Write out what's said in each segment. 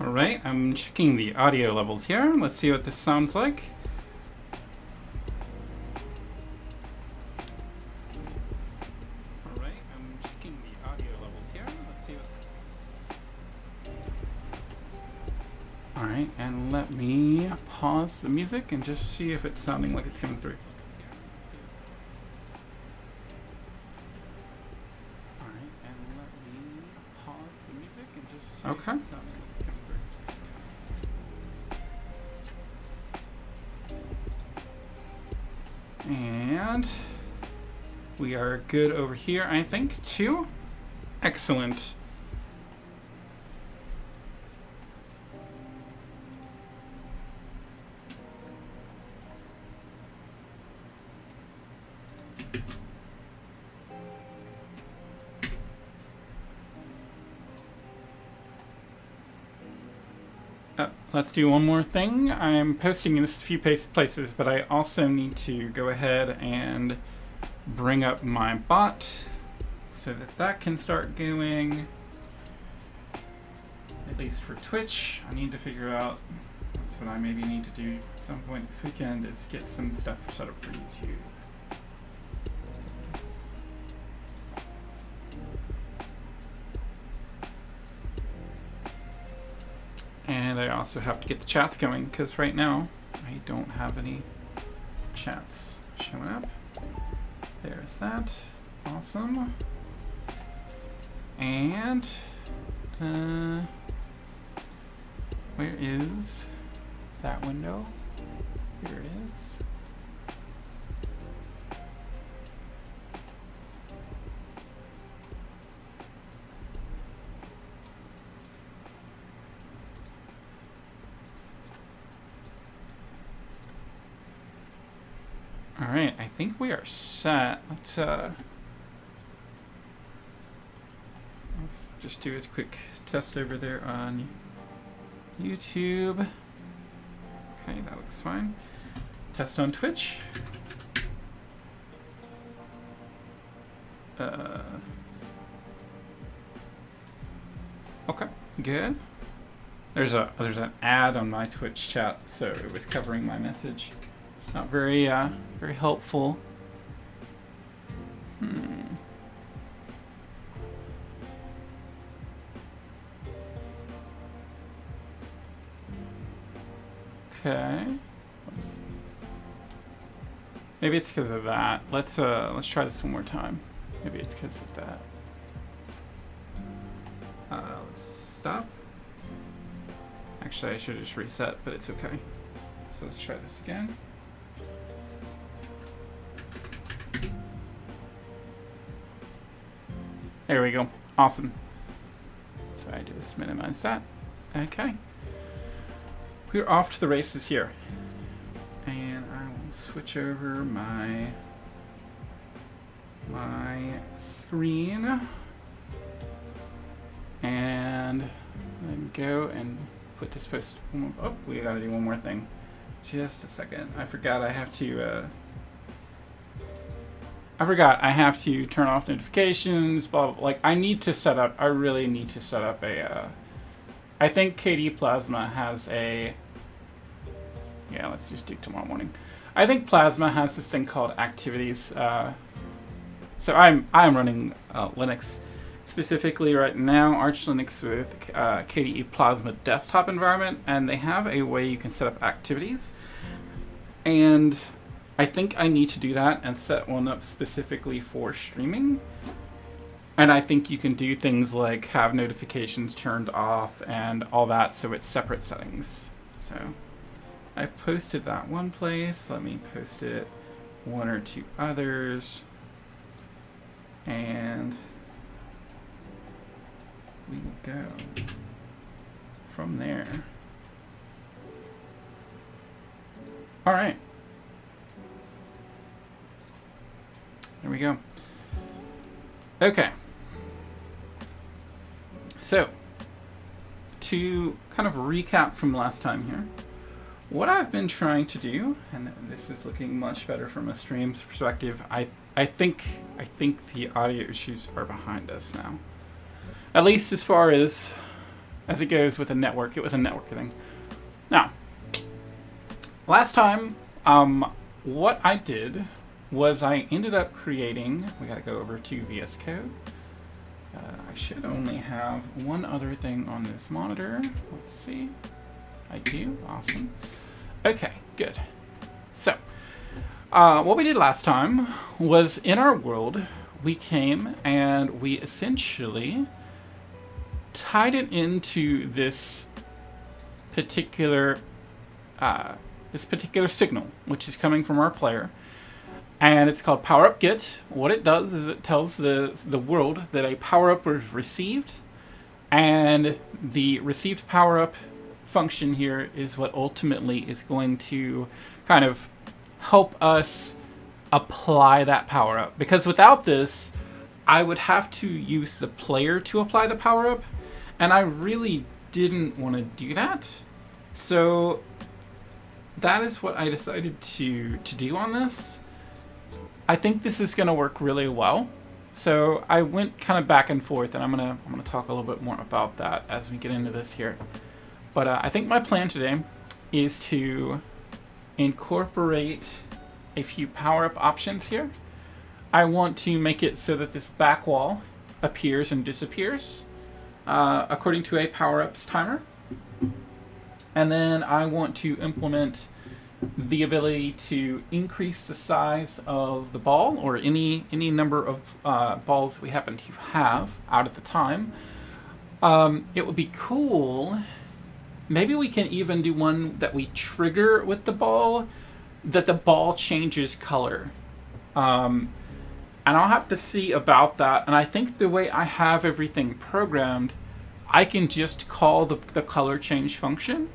Alright, I'm checking the audio levels here. Let's see what this sounds like. Alright, I'm checking the audio levels here. Let's see what... Alright, and let me pause the music and just see if it's sounding like it's coming through. Alright, and let me pause the music and just see if it sounds like it's coming through. And we are good over here, I think, too. Excellent. Let's do one more thing. I'm posting in a few places, but I also need to go ahead and bring up my bot so that that can start going. At least for Twitch, I need to figure out, that's what I maybe need to do at some point this weekend, is get some stuff set up for YouTube. And I also have to get the chats going, because right now I don't have any chats showing up. There's that. Awesome. And where is that window? Here it is. All right, I think we are set. Let's just do a quick test over there on YouTube. Okay, that looks fine. Test on Twitch. Okay, good. There's an ad on my Twitch chat, so it was covering my message. Not very very helpful. Okay. Maybe it's because of that. Let's try this one more time. Maybe it's because of that. Let's stop. Actually, I should just reset, but it's okay. So let's try this again. There we go. Awesome. So I just minimize that. Okay. We're off to the races here. And I will switch over my screen. And then go and put this post. Oh, we gotta do one more thing. Just a second. I forgot I have to turn off notifications, blah, blah, blah. Like, I really need to set up a, I think KD Plasma has a, yeah, let's just do tomorrow morning. I think Plasma has this thing called activities. So I'm running Linux specifically right now, Arch Linux with KDE Plasma desktop environment, and they have a way you can set up activities. And I think I need to do that and set one up specifically for streaming. And I think you can do things like have notifications turned off and all that, so it's separate settings. So I posted that one place. Let me post it one or two others. And we will go from there. All right. There we go. Okay. So, to kind of recap from last time here, what I've been trying to do, and this is looking much better from a stream's perspective, I think the audio issues are behind us now. At least as far as as it goes with a network. It was a network thing. Now, last time, what I did was I ended up creating, we gotta go over to VS Code. I should only have one other thing on this monitor. Let's see. I do. Awesome. Okay, good. So, what we did last time was in our world, we came and we essentially tied it into this particular signal, which is coming from our player. And it's called PowerUp Get. What it does is it tells the world that a power-up was received, and the received power-up function here is what ultimately is going to kind of help us apply that power-up. Because without this, I would have to use the player to apply the power-up, and I really didn't want to do that. So that is what I decided to do on this. I think this is going to work really well. So I went kind of back and forth, and I'm gonna talk a little bit more about that as we get into this here. But I think my plan today is to incorporate a few power-up options here. I want to make it so that this back wall appears and disappears according to a power-ups timer. And then I want to implement the ability to increase the size of the ball, or any number of balls we happen to have out at the time. It would be cool. Maybe we can even do one that we trigger with the ball, that the ball changes color. And I'll have to see about that. And I think the way I have everything programmed, I can just call the color change function,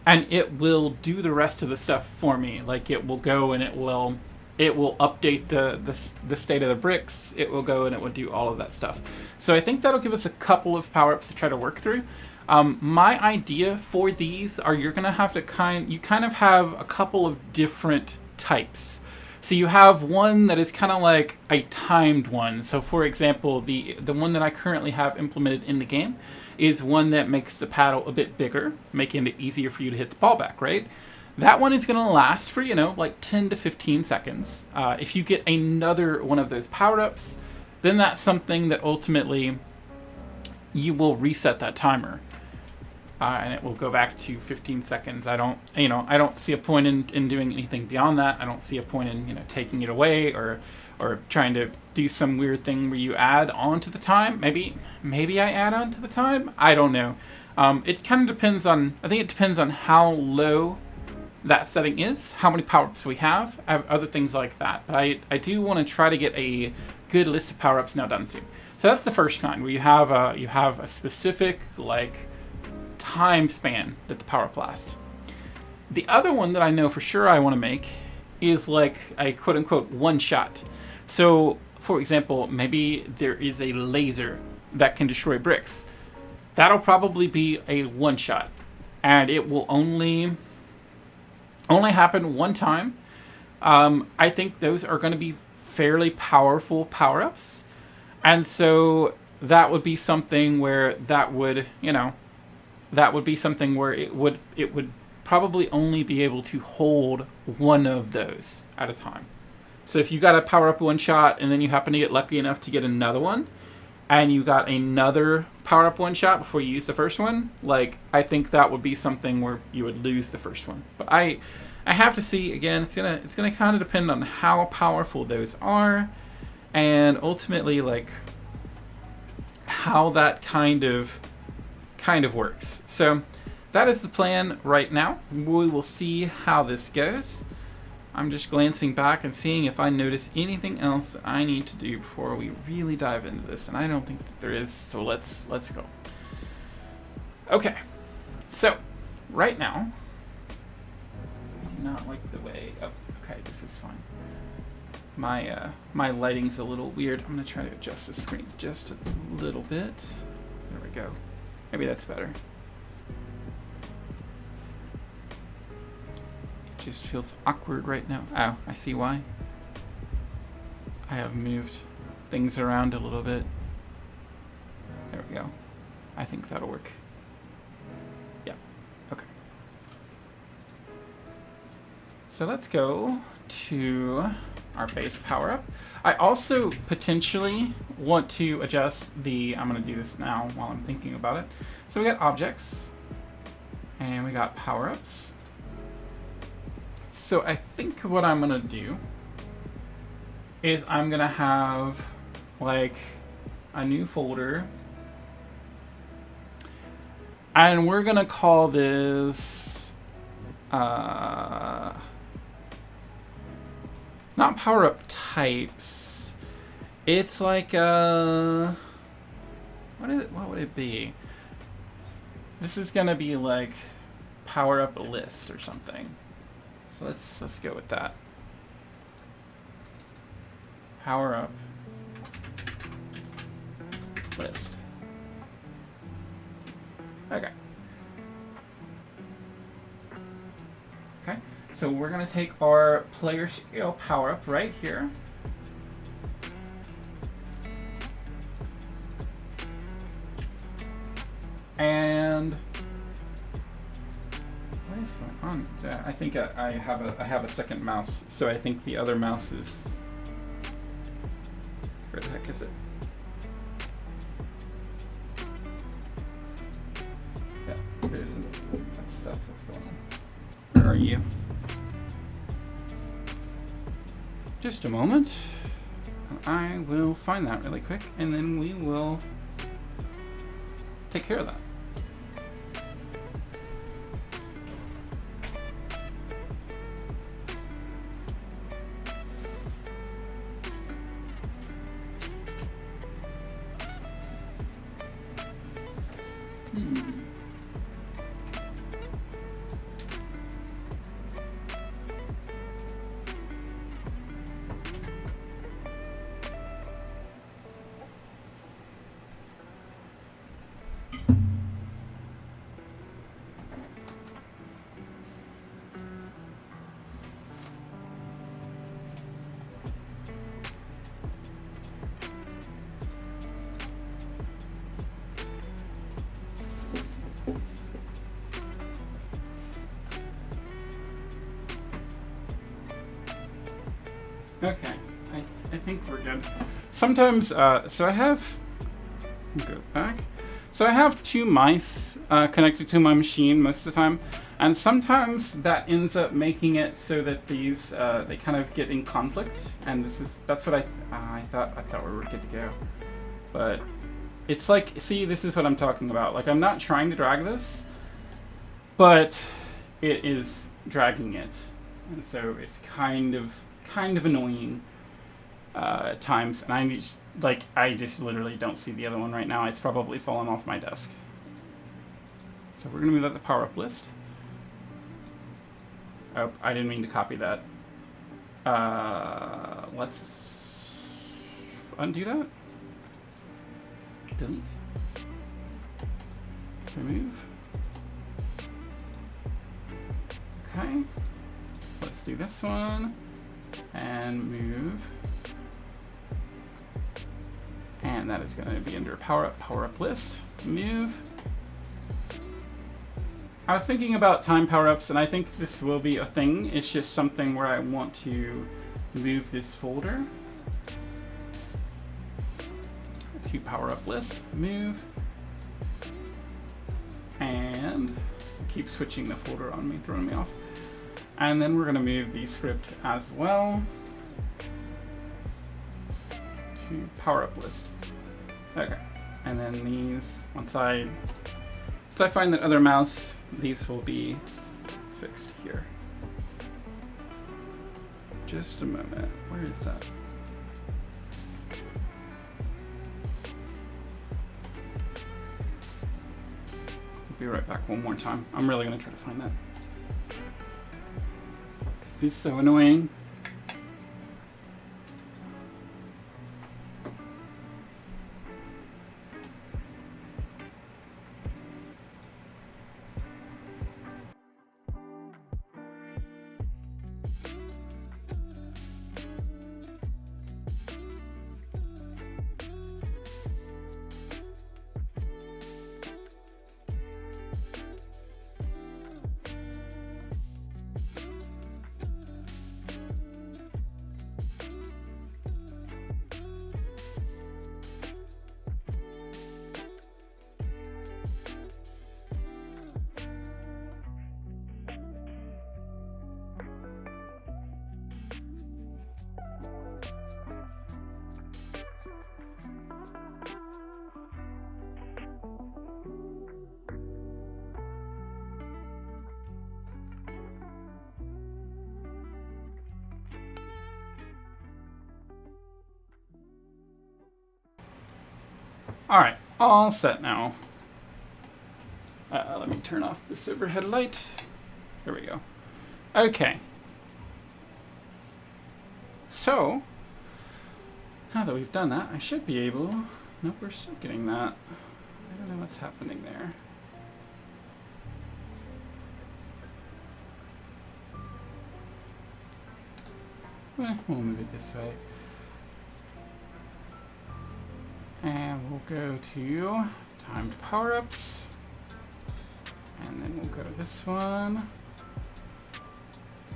and it will do the rest of the stuff for me. Like, it will go and it will update the state of the bricks. It will go and it will do all of that stuff. So I think that'll give us a couple of power-ups to try to work through. My idea for these are you're gonna have to you kind of have a couple of different types. So you have one that is kind of like a timed one. So for example, the one that I currently have implemented in the game is one that makes the paddle a bit bigger, making it easier for you to hit the ball back, right? That one is going to last for, like 10 to 15 seconds. If you get another one of those power-ups, then that's something that ultimately you will reset that timer. And it will go back to 15 seconds. I don't see a point in doing anything beyond that. I don't see a point in, taking it away or trying to do some weird thing where you add on to the time. Maybe I add on to the time. I don't know. It kind of depends on, I think it depends on how low that setting is, how many power-ups we have. I have other things like that. But I do want to try to get a good list of power-ups now done soon. So that's the first kind, where you have a specific, time span that the power-up lasts. The other one that I know for sure I want to make is like a quote-unquote one-shot. So, for example, maybe there is a laser that can destroy bricks. That'll probably be a one-shot, and it will only happen one time. I think those are going to be fairly powerful power-ups, and so that would be something where it would probably only be able to hold one of those at a time. So if you got a power up one shot and then you happen to get lucky enough to get another one, and you got another power up one shot before you use the first one, I think that would be something where you would lose the first one. But I have to see, again, it's gonna kind of depend on how powerful those are, and ultimately how that kind of works. So that is the plan right now. We will see how this goes. I'm just glancing back and seeing if I notice anything else that I need to do before we really dive into this, and I don't think that there is, so let's go. Okay, so right now, I do not like the way, okay, this is fine. My lighting's a little weird. I'm gonna try to adjust the screen just a little bit. There we go. Maybe that's better. It just feels awkward right now. Oh, I see why. I have moved things around a little bit. There we go. I think that'll work. So let's go to our base power up. I also potentially want to adjust the, I'm going to do this now while I'm thinking about it. So we got objects and we got power ups. So I think what I'm going to do is I'm going to have like a new folder. And we're going to call this not power up types. It's like what would it be? This is gonna be like power up list or something. So let's go with that. Power up list. Okay. Okay. So we're going to take our player scale power up right here. And what is going on? I think I have a second mouse, so I think the other mouse is, where the heck is it? Yeah, that's what's going on. Where are you? Just a moment. I will find that really quick, and then we will take care of that. Okay, I think we're good. Sometimes, so I have, go back. So I have two mice connected to my machine most of the time, and sometimes that ends up making it so that these they kind of get in conflict. And that's what I thought we were good to go, but it's like, see, this is what I'm talking about. Like, I'm not trying to drag this, but it is dragging it, and so it's kind of annoying at times. And I just literally don't see the other one right now. It's probably fallen off my desk. So we're gonna move that to power up list. Oh, I didn't mean to copy that. Let's undo that. Delete. Remove. Okay. Let's do this one. And move. And that is going to be under power up list. Move. I was thinking about time power ups, and I think this will be a thing. It's just something where I want to move this folder to power up list. Move. And keep switching the folder on me, throwing me off. And then we're going to move the script as well to power up list. Okay. And then these, once I find that other mouse, these will be fixed here. Just a moment. Where is that? I'll be right back one more time. I'm really going to try to find that. He's so annoying. All right, all set now. Let me turn off this overhead light. There we go. Okay. So, now that we've done that, I should be able... Nope, we're still getting that. I don't know what's happening there. We'll move it this way. And we'll go to timed power-ups. And then we'll go to this one.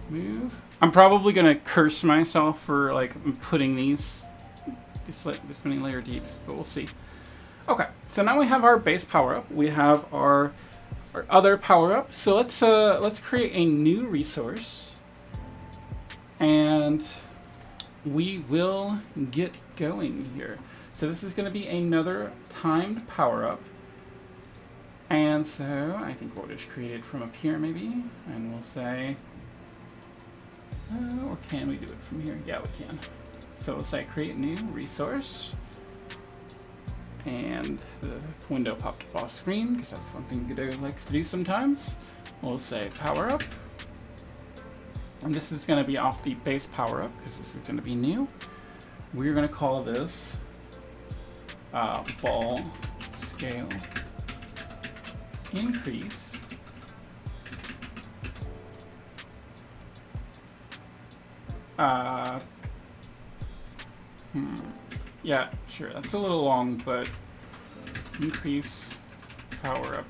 Move. I'm probably gonna curse myself for like putting this many layer deeps, but we'll see. Okay, so now we have our base power-up. We have our other power-up. So let's create a new resource. And we will get going here. So this is going to be another timed power-up. And so I think we'll just create it from up here maybe. And we'll say, or can we do it from here? Yeah, we can. So we'll say create new resource. And the window popped up off screen because that's one thing Godot likes to do sometimes. We'll say power-up. And this is going to be off the base power-up because this is going to be new. We're going to call this ball scale increase. Yeah, sure. That's a little long, but increase power-up.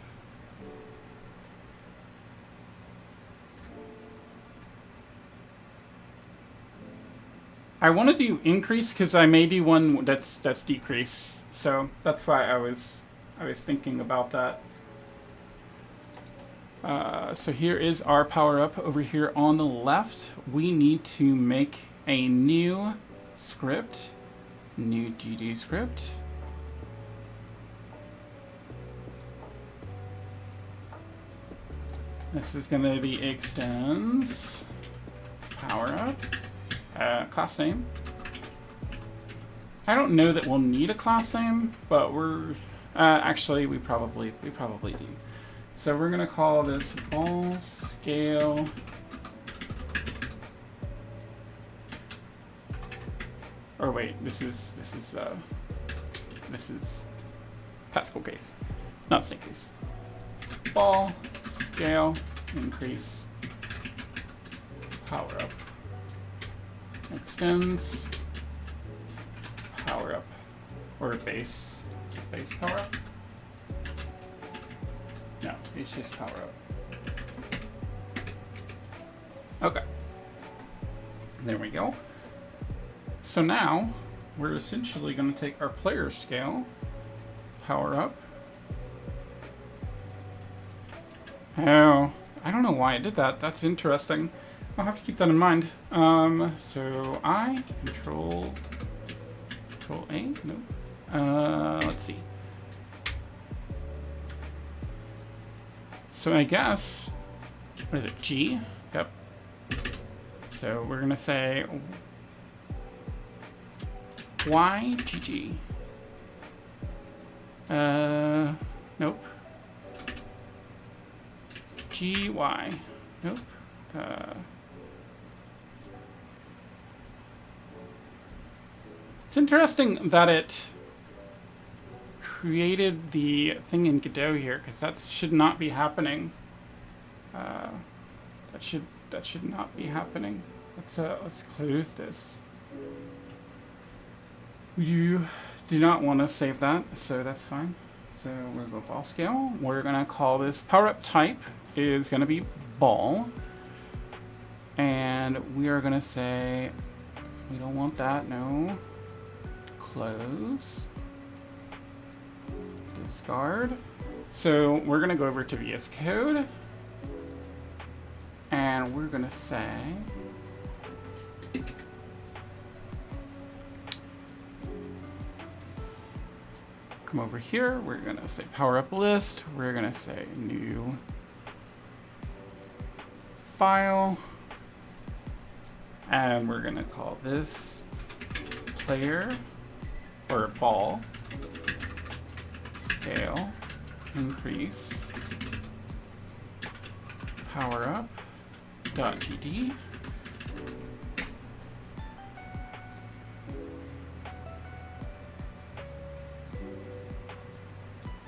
I want to do increase because I may do one that's decrease, so that's why I was thinking about that. So here is our power up over here on the left. We need to make a new script, new GD script. This is going to be extends power up. Class name. I don't know that we'll need a class name, but we're actually we probably do. So we're gonna call this ball scale or wait, this is Pascal case, not snake case. Ball scale increase power up. Extends power up or base power up. No, it's just power up. Okay, there we go. So now we're essentially going to take our player scale power up. Oh, I don't know why I did that. That's interesting. I'll have to keep that in mind. So I control A. No. Let's see. So I guess what is it? G. Yep. So we're gonna say YGG. Nope. GY. Nope. It's interesting that it created the thing in Godot here, because that should not be happening. That should not be happening. Let's close this. You do not want to save that, so that's fine. So we'll go ball scale. We're gonna call this power up type is gonna be ball, and we are gonna say we don't want that. No. Close. Discard. So we're gonna go over to VS Code, and we're gonna say come over here. We're gonna say power up list. We're gonna say new file, and we're gonna call this player or ball scale increase power up dot GD.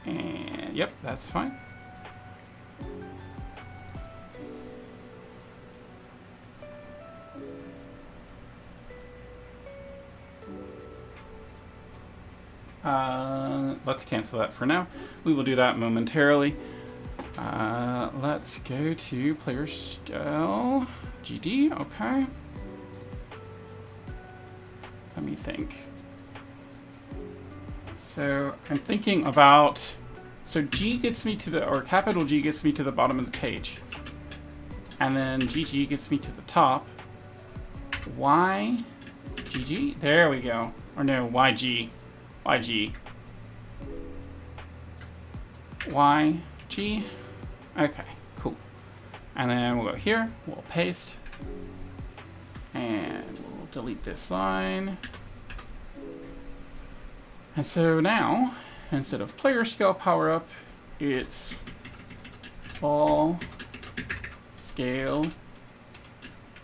And yep, that's fine. Let's cancel that for now. We will do that momentarily. Let's go to player scale GD. Okay. Let me think. So I'm thinking about, so G gets me to the, or capital G gets me to the bottom of the page. And then GG gets me to the top. Y, GG, there we go. Or no, YG, YG. YG, okay, cool. And then we'll go here, we'll paste. And we'll delete this line. And so now, instead of player scale power up, it's ball scale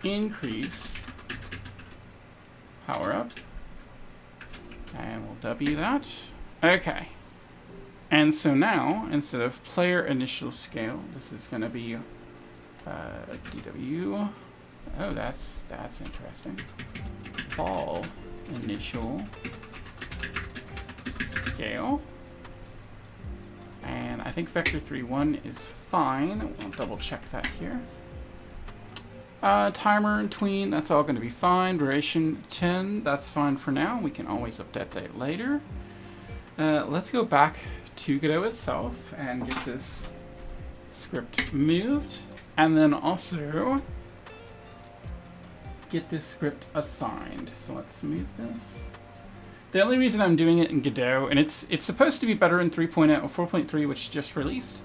increase power up. And we'll W that. Okay. And so now, instead of player initial scale, this is going to be DW. Oh, that's interesting. Ball initial scale. And I think vector 3.1 is fine. We'll double check that here. Timer and tween, that's all going to be fine. Duration 10, that's fine for now. We can always update that later. Let's go back to Godot itself and get this script moved. And then also get this script assigned. So let's move this. The only reason I'm doing it in Godot, and it's supposed to be better in 3.0 or 4.3, which just released,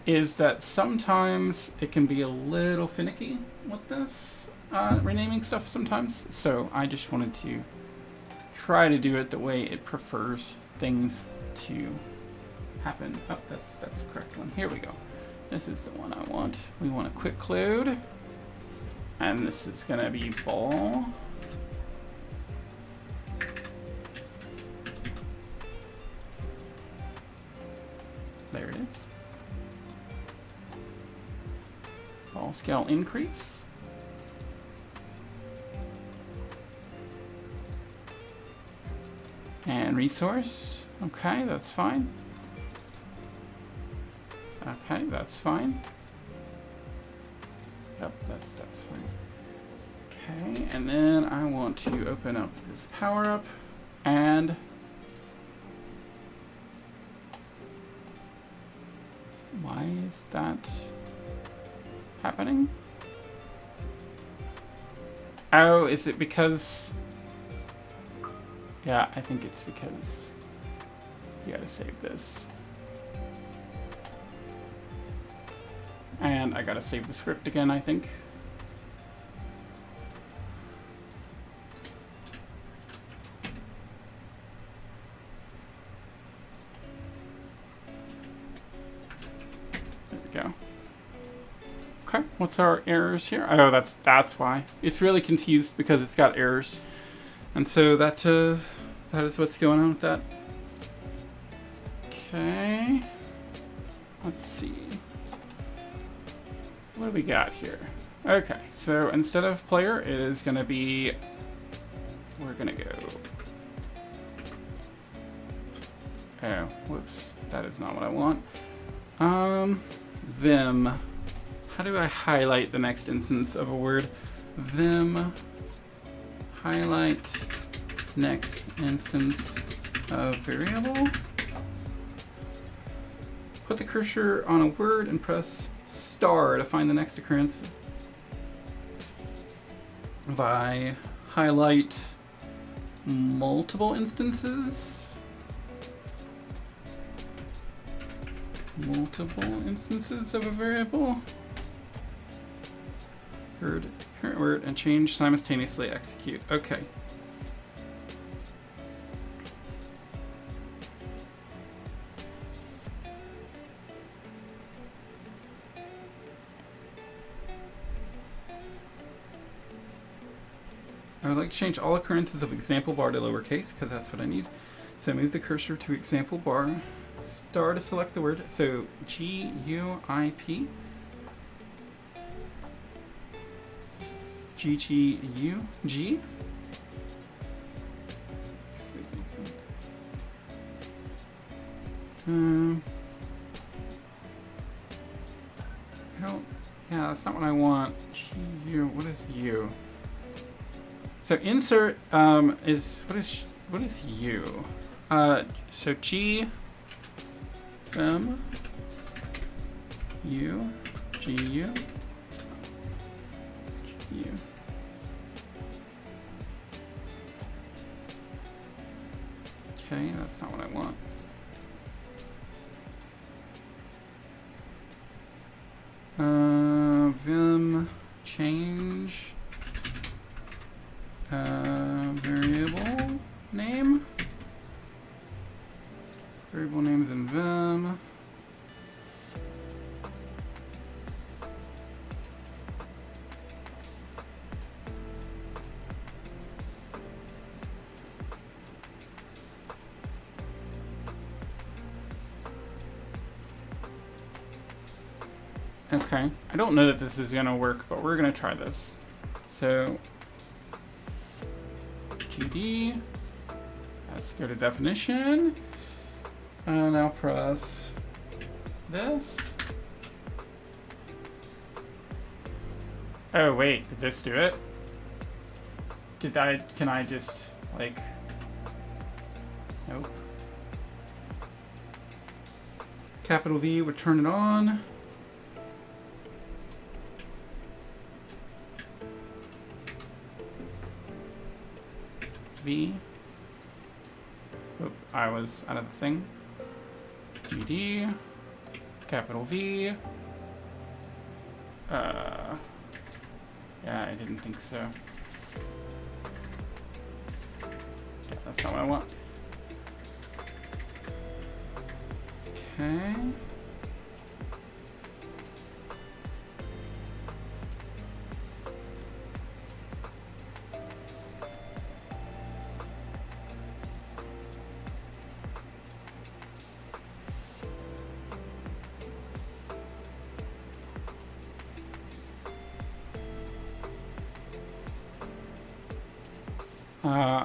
is that sometimes it can be a little finicky with this renaming stuff sometimes. So I just wanted to try to do it the way it prefers things to happen. Oh, that's the correct one. Here we go. This is the one I want. We want a quick load. And this is gonna be ball. There it is. Ball scale increase. And resource. Okay, that's fine. Okay, that's fine. Yep, that's fine. Okay, and then I want to open up this power up and why is that happening? Oh, is it because? Yeah, I think it's because you gotta save this. And I gotta save the script again, I think. There we go. Okay, what's our errors here? Oh, that's why. It's really confused because it's got errors. And so that is what's going on with that. Okay. Let's see. What do we got here? Okay, so instead of player, it is going to be, we're going to go, oh, whoops, that is not what I want. Vim, how do I highlight the next instance of a word? Vim, highlight next instance of variable. Put the cursor on a word and press star to find the next occurrence. By highlight multiple instances. Multiple instances of a variable. Word, parent word, and change simultaneously execute. Okay. would like to change all occurrences of example bar to lowercase, because that's what I need. So move the cursor to example bar, star to select the word. So G-U-I-P. G-G-U-G. I don't, yeah, that's not what I want. G-U, what is U? So insert is, what is U? So G, M, U, G-U, G-U. Okay, that's not what I want. Vim change variable name. Variable names in Vim. Okay, I don't know that this is gonna work, but we're gonna try this. So, GD, let's go to definition, and I'll press this. Oh wait, did this do it? Can I just, like, nope. Capital V would turn it on. V. Oop, I was out of the thing. GD. Capital V. Yeah, I didn't think so. Yeah, that's not what I want. Okay.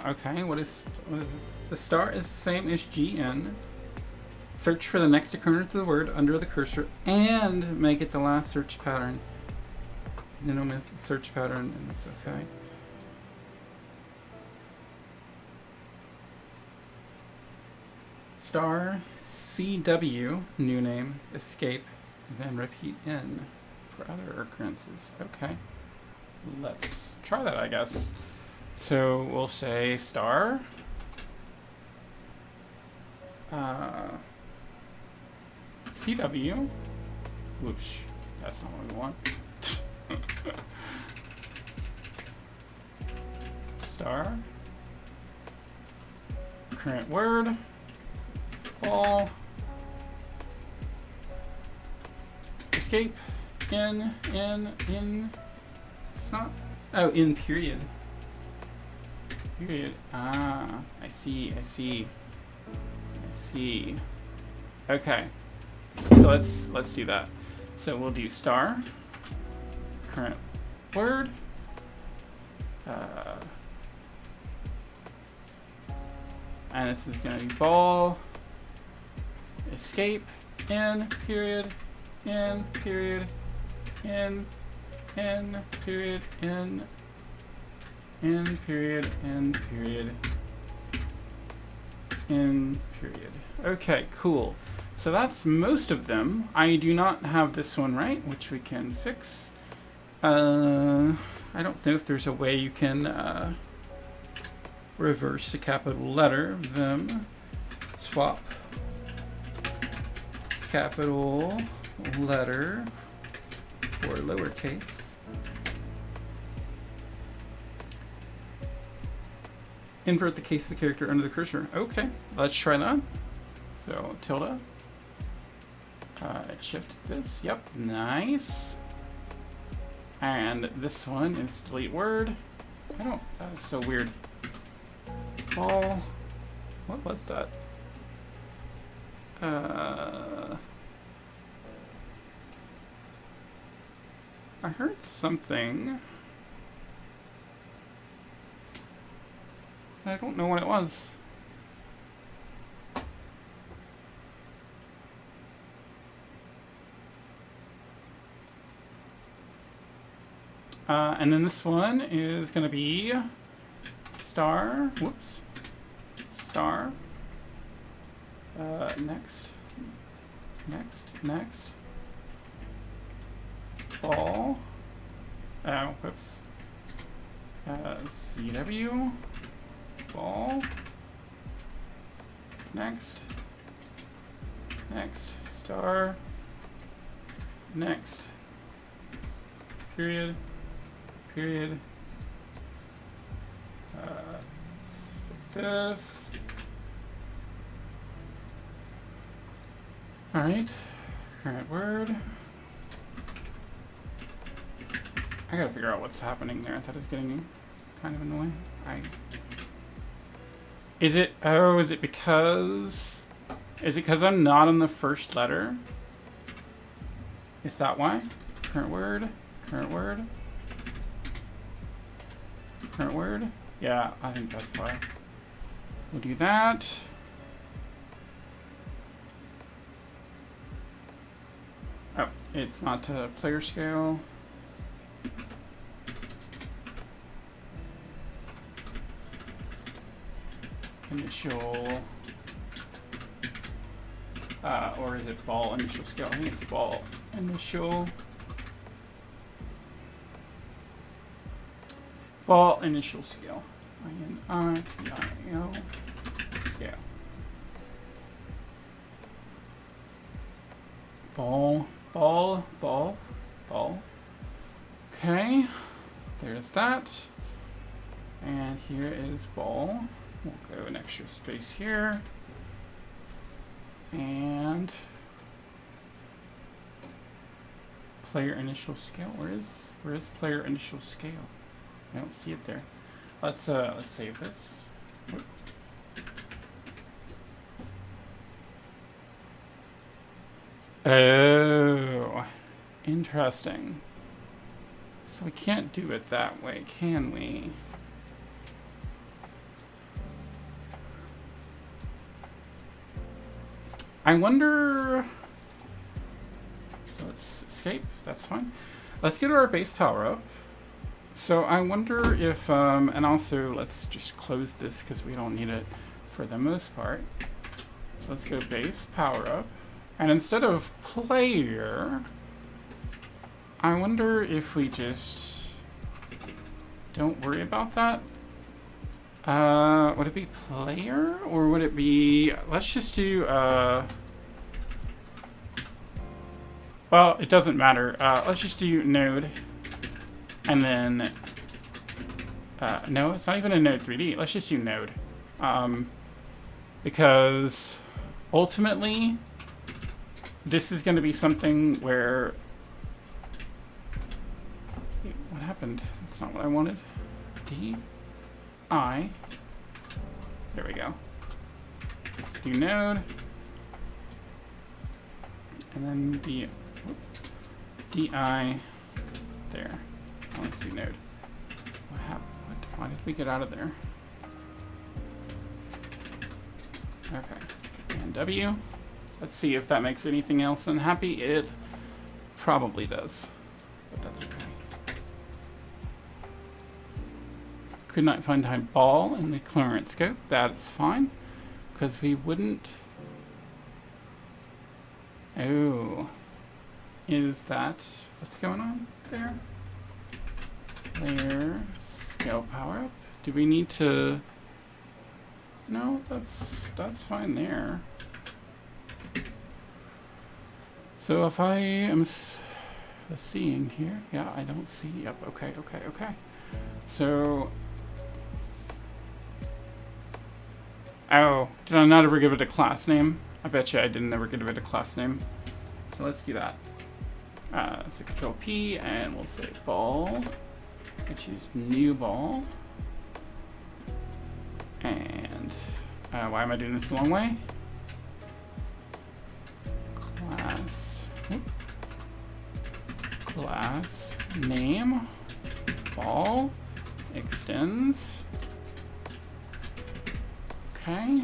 Okay, what is this? The star is the same as GN. Search for the next occurrence of the word under the cursor and make it the last search pattern. Then I'll miss the search pattern and it's okay. Star CW, new name, escape, then repeat in for other occurrences. Okay, let's try that, I guess. So we'll say star. CW. Whoops, that's not what we want. Star. Current word. Ball. Escape. In. It's not. Oh, in period. Period. Ah, I see. Okay. So let's do that. So we'll do star. Current word. And this is gonna be ball. Escape. In period. In period. In period. In period, end period, in period. Okay, cool. So that's most of them. I do not have this one right, which we can fix. I don't know if there's a way you can reverse the capital letter. Vim, swap, capital letter for lowercase. Invert the case of the character under the cursor. Okay, let's try that. So tilde. Shift this. Yep, nice. And this one is delete word. I don't, that is so weird. Ball, what was that? I heard something. I don't know what it was. And then this one is gonna be star, whoops, star, next, ball, oh, whoops, CW, ball, next, star, next, period, let's fix this. All right, current word. I gotta figure out what's happening there. That is getting kind of annoying. Is it because I'm not on the first letter? Is that why? Current word. Yeah, I think that's why. We'll do that. Oh, it's not to player scale. Initial, or is it ball initial scale? I think it's ball initial. Ball initial scale. INIO scale. Ball. Okay, there's that. And here is ball. We'll go an extra space here. And player initial scale. Where is player initial scale? I don't see it there. Let's save this. Oh, interesting. So we can't do it that way, can we? I wonder. So let's escape. That's fine. Let's get our base power up. So I wonder if, and also let's just close this because we don't need it for the most part. So let's go base power up. And instead of player, I wonder if we just don't worry about that. Would it be player or would it be, let's just do, well, it doesn't matter. Let's just do node. And then, no, it's not even a node 3D. Let's just do node. Because ultimately, this is going to be something where, wait, what happened? That's not what I wanted. DI. There we go. Let's do node. And then DI there. Let's do node. What happened? Why did we get out of there? Okay. And W. Let's see if that makes anything else unhappy. It probably does. But that's okay. Could not find high ball in the clearance scope. That's fine. Because we wouldn't. Oh. Is that what's going on there? Layer scale power up. Do we need to? No, that's fine there. So if I am seeing here, yeah, I don't see. Yep. Okay. So, oh, did I not ever give it a class name? I bet you I didn't ever give it a class name. So let's do that. So Control P, and we'll say ball, which is new ball. And why am I doing this the long way? Class name ball extends. Okay.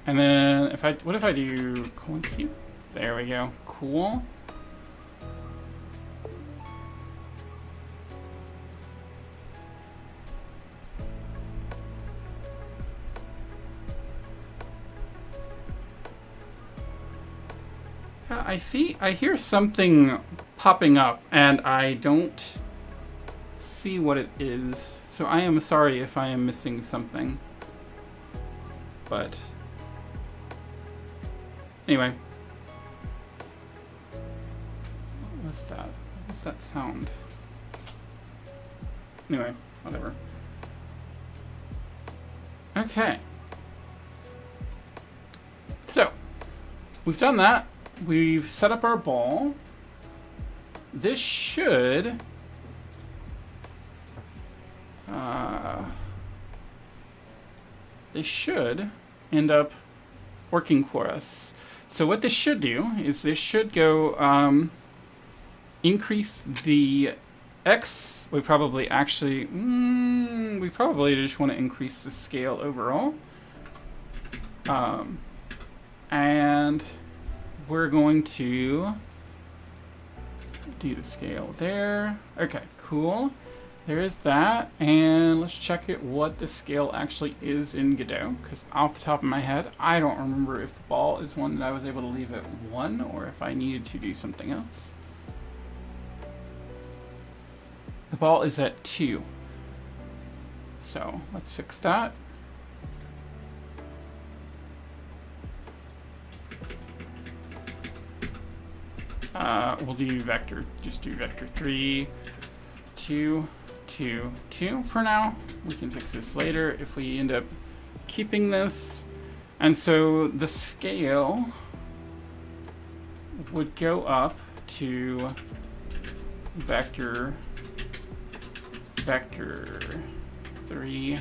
And then what if I do colon cube? There we go. Cool. I hear something popping up and I don't see what it is. So I am sorry if I am missing something. But anyway. What was that? What was that sound? Anyway, whatever. Okay. So, we've done that. We've set up our ball. This should end up working for us. So what this should do is this should go increase the X. We probably actually we probably just want to increase the scale overall. And we're going to do the scale there. Okay, cool. There is that. And let's check it what the scale actually is in Godot, because off the top of my head, I don't remember if the ball is one that I was able to leave at 1 or if I needed to do something else. The ball is at 2. So let's fix that. We'll do vector, just do vector 3, 2, 2, 2 for now. We can fix this later if we end up keeping this. And so the scale would go up to vector 3,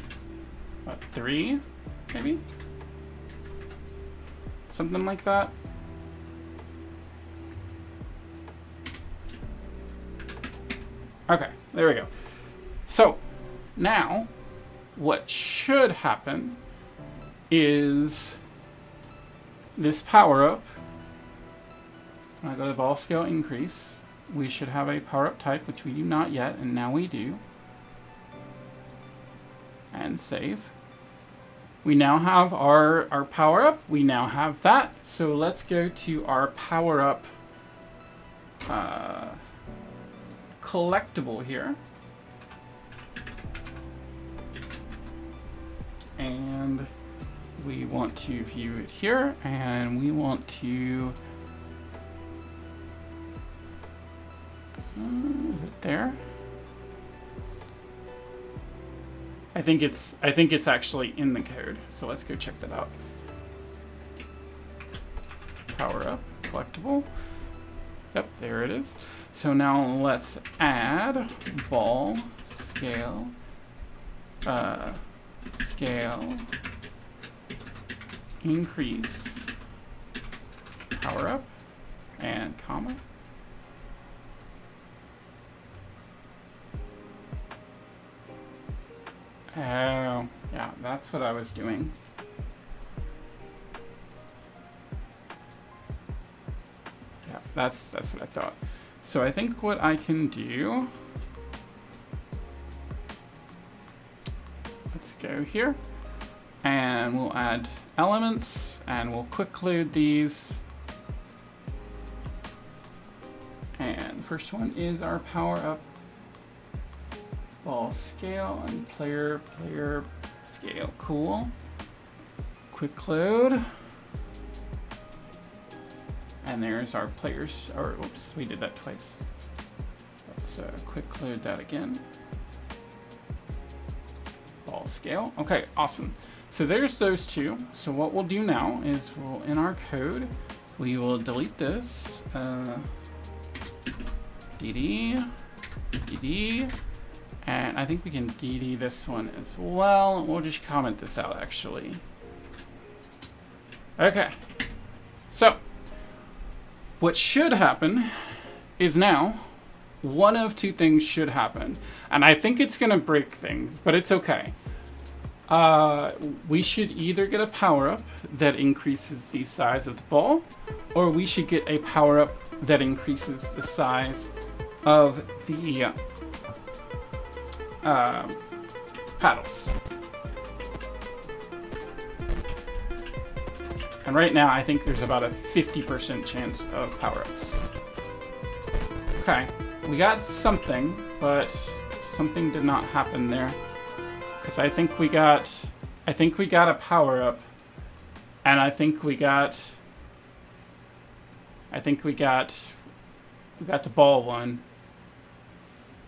3, maybe? Something like that. Okay, there we go. So now what should happen is this power up. When I go to ball scale increase, we should have a power up type, which we do not yet, and now we do. And save. We now have our power up. We now have that. So let's go to our power up collectible here. And we want to view it here, and we want to is it there? I think it's actually in the code. So let's go check that out. Power up collectible. Yep, there it is. So now let's add ball scale scale increase power up and comma. Oh, yeah, that's what I was doing. Yeah, that's what I thought. So I think what I can do, let's go here, and we'll add elements, and we'll quick load these. And the first one is our power up ball scale and player scale. Cool. Quick load. And there's our players, or oops, we did that twice. Let's quick load that again. Ball scale. Okay, awesome. So there's those two. So what we'll do now is we'll, in our code, we will delete this. DD, And I think we can DD this one as well. We'll just comment this out, actually. Okay. So, what should happen is now one of two things should happen. And I think it's going to break things, but it's okay. We should either get a power-up that increases the size of the ball, or we should get a power-up that increases the size of the paddles. And right now, I think there's about a 50% chance of power-ups. Okay, we got something, but something did not happen there. Because I think we got a power-up, and I think we got the ball one.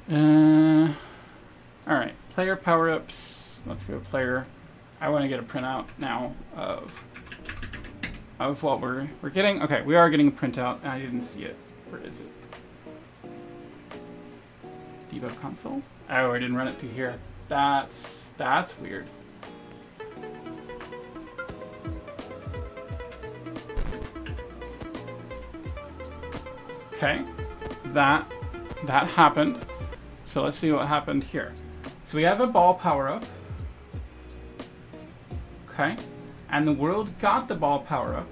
All right, player power-ups. Let's go player. I want to get a printout now of what we're getting. Okay, we are getting a printout. I didn't see it. Where is it? Debug console. Oh, I didn't run it through here. That's weird. Okay, that happened. So let's see what happened here. So we have a ball power up. Okay, and the world got the ball power up.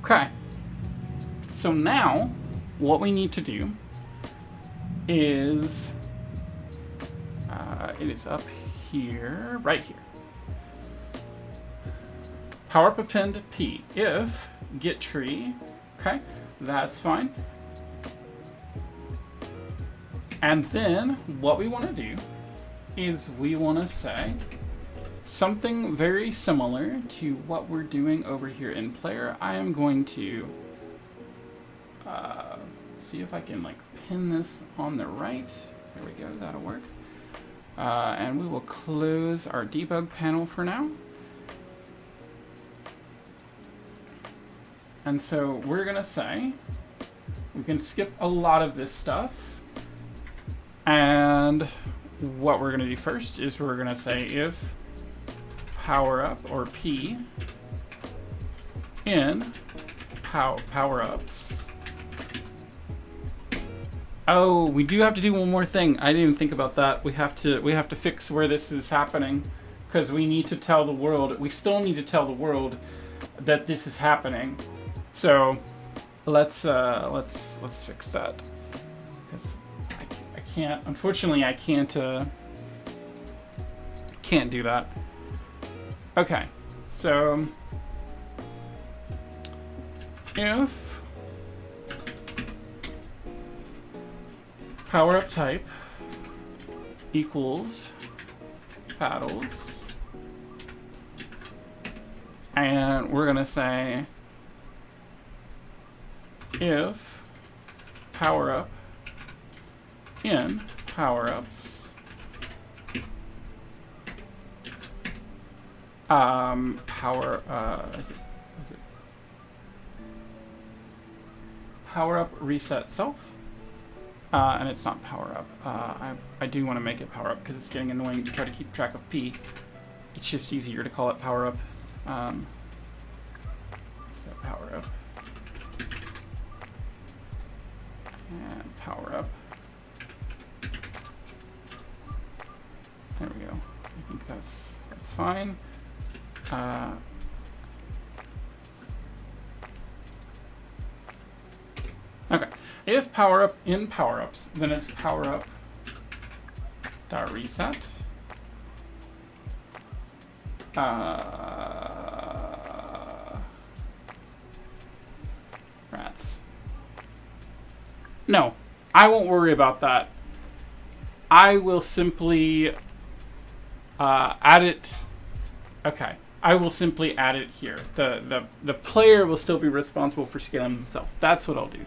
Okay, so now what we need to do is it is up here, right here. Power up append P if get tree. Okay, that's fine. And then what we want to do is we want to say something very similar to what we're doing over here in player. I am going to see if I can like pin this on the right. There we go, that'll work. And we will close our debug panel for now. And so we're gonna say, we can skip a lot of this stuff. And what we're gonna do first is we're gonna say if power up or P in power ups. Oh, we do have to do one more thing. I didn't even think about that. We have to fix where this is happening, because we need to tell the world. We still need to tell the world that this is happening. So let's fix that, because I can't. Unfortunately, I can't do that. Okay, so if power up type equals paddles, and we're gonna say if power up in power ups power up reset self. And it's not power up. I do want to make it power up because it's getting annoying to try to keep track of P. It's just easier to call it power up. So power up. And power up. There we go. I think that's fine. Okay. If power up in power ups, then it's power up dot reset. Rats. No, I won't worry about that. I will simply add it. Okay, I will simply add it here. The player will still be responsible for scaling himself. That's what I'll do.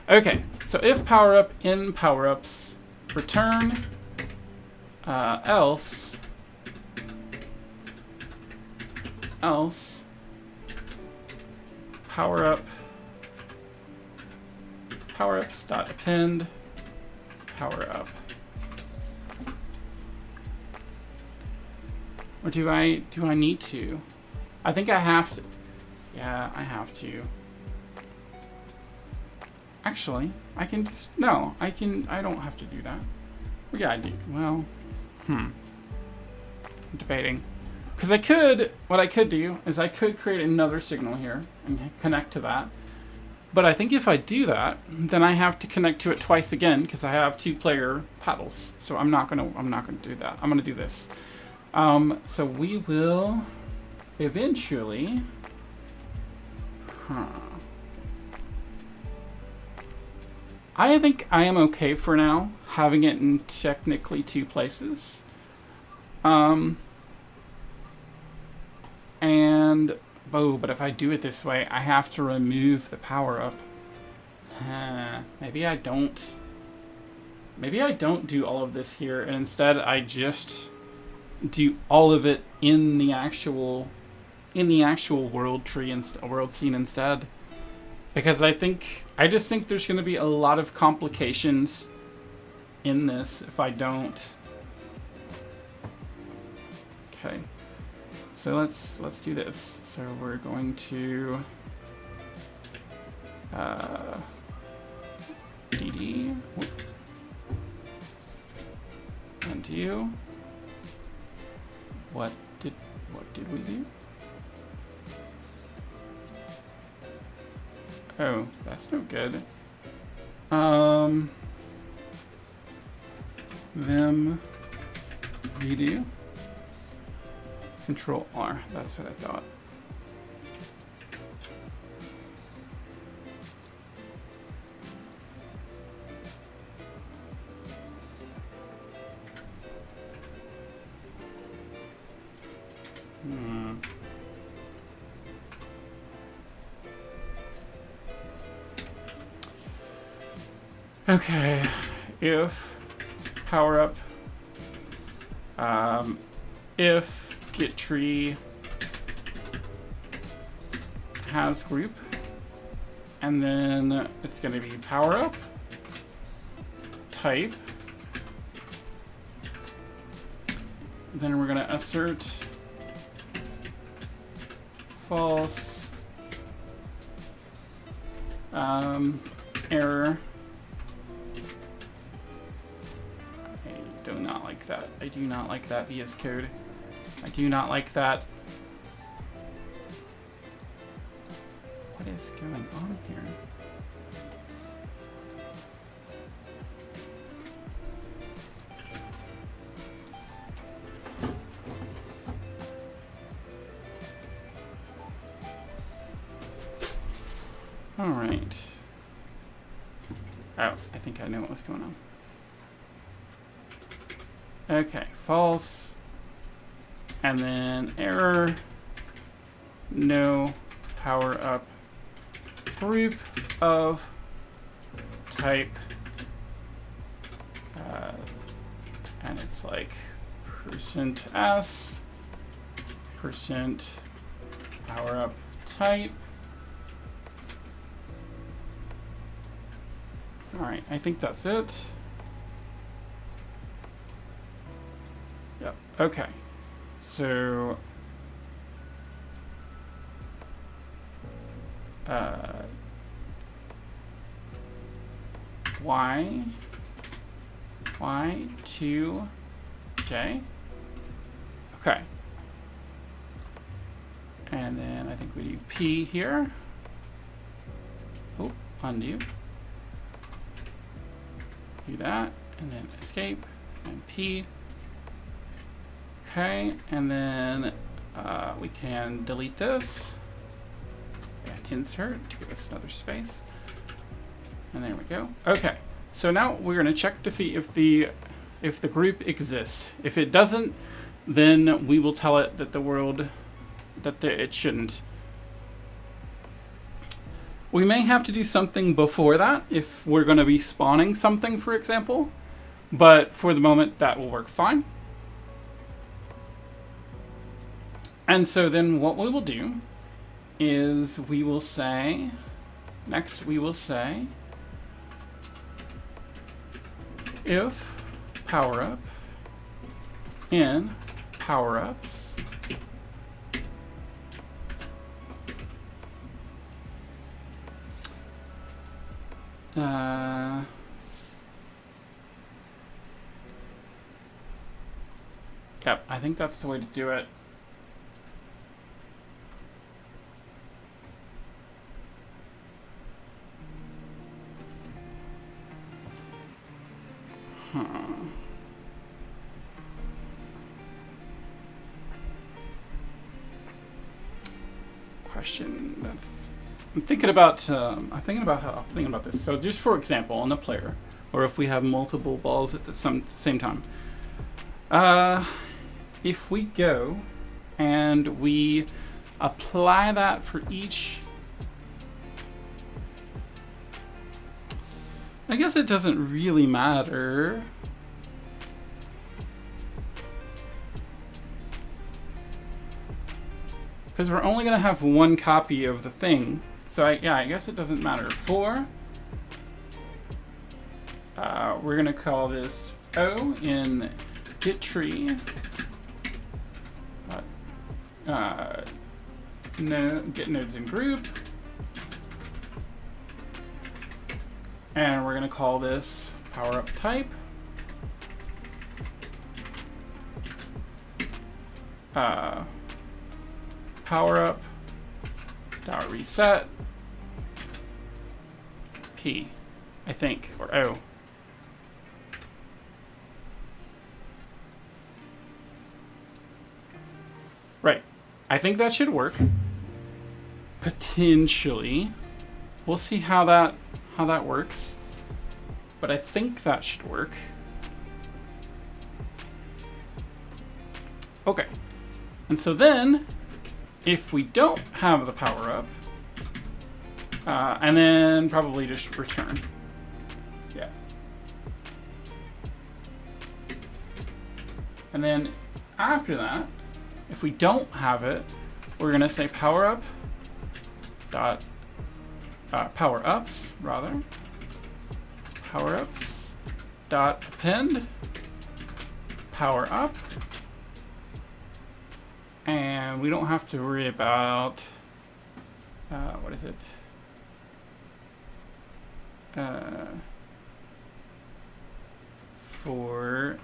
Okay, so if power up in power ups, return else power ups dot append power up. Or do I need to? I think I have to. Yeah, I have to. Actually, I can just, no, I don't have to do that. Well, yeah, I do. Well, I'm debating. Because what I could do is I could create another signal here and connect to that. But I think if I do that, then I have to connect to it twice again because I have 2-player paddles. So I'm not gonna do that. I'm gonna do this. So we will eventually, I think I am okay for now having it in technically 2 places. But if I do it this way, I have to remove the power up. Maybe I don't do all of this here, and instead I just do all of it in the actual world tree and world scene instead. Because I just think there's going to be a lot of complications in this if I don't. Okay. So let's do this. So we're going to DD and you. What did we do? Oh, that's no good. Them redo. Control R. That's what I thought. Okay, if power up, if get tree has group, and then it's going to be power up type. Then we're going to assert false error. I do not like that. I do not like that VS Code. I do not like that. What is going on here? All right. Oh, I think I know what was going on. Okay, false. And then error. No power up group of type. And it's like %s power up type. All right, I think that's it. Yep, okay. So, Y to J. Okay. And then I think we do P here. Oh, undo. Do that, and then escape, and P. Okay, and then we can delete this and insert to give us another space. And there we go. Okay, so now we're going to check to see if the group exists. If it doesn't, then we will tell it that it shouldn't. We may have to do something before that if we're going to be spawning something, for example. But for the moment, that will work fine. And so then what we will do is we will say, next we will say, if power up in power ups yep, I think that's the way to do it. Question. I'm thinking about this. So just for example, on the player, or if we have multiple balls at the same time, if we go and we apply that for each, I guess it doesn't really matter. Because we're only going to have one copy of the thing. So I guess it doesn't matter. We're going to call this O in get tree. Get nodes in group. And we're going to call this power up type. Power up dot reset P, I think, or O. Right. I think that should work. Potentially. We'll see how that works. But I think that should work. Okay. And so then, if we don't have the power up, and then probably just return. Yeah. And then after that, if we don't have it, we're gonna say power up dot power ups rather. Power ups dot append power up. And we don't have to worry about, what is it? For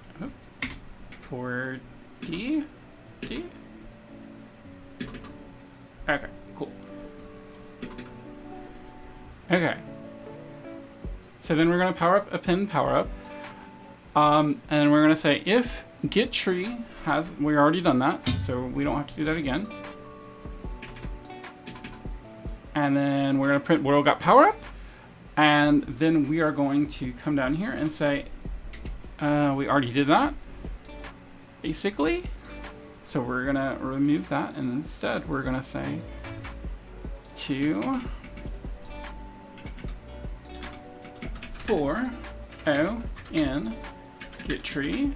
D? Okay, cool. Okay. So then we're going to power up append power up. And then we're going to say if get tree has, we already done that, so we don't have to do that again. And then we're going to print World got power up. And then we are going to come down here and say, we already did that, basically. So we're going to remove that. And instead, we're going to say for O in get tree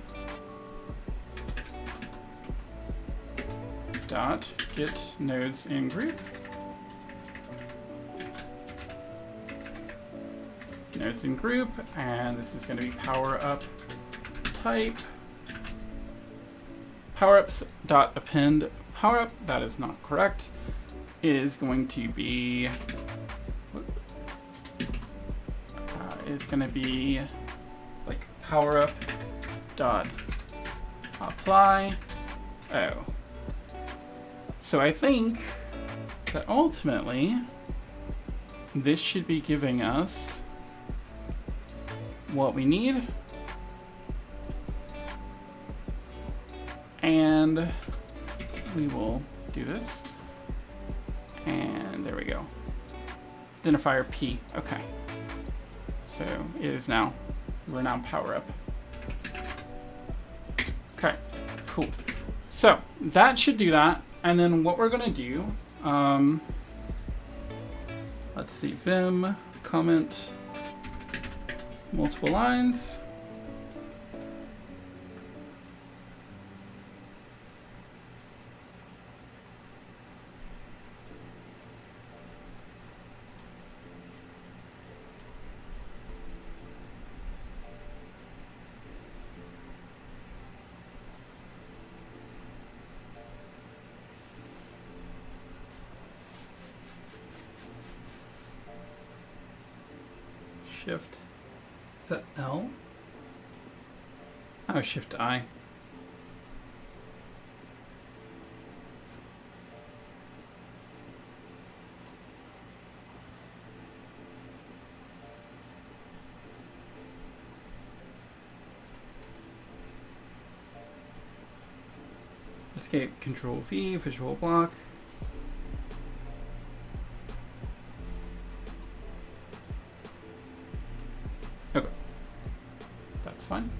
dot get nodes in group. Nodes in group, and this is going to be power up type powerups dot append power up. That is not correct. It is going to be like power up dot apply O. So I think that ultimately this should be giving us what we need. And we will do this. And there we go. Identifier P. Okay. So it is now, we're now power up. Okay, cool. So that should do that. And then what we're going to do, let's see, Vim, comment, multiple lines. Shift. Is that L? Oh, Shift I. Escape, Control V, visual block. Okay, that's fine.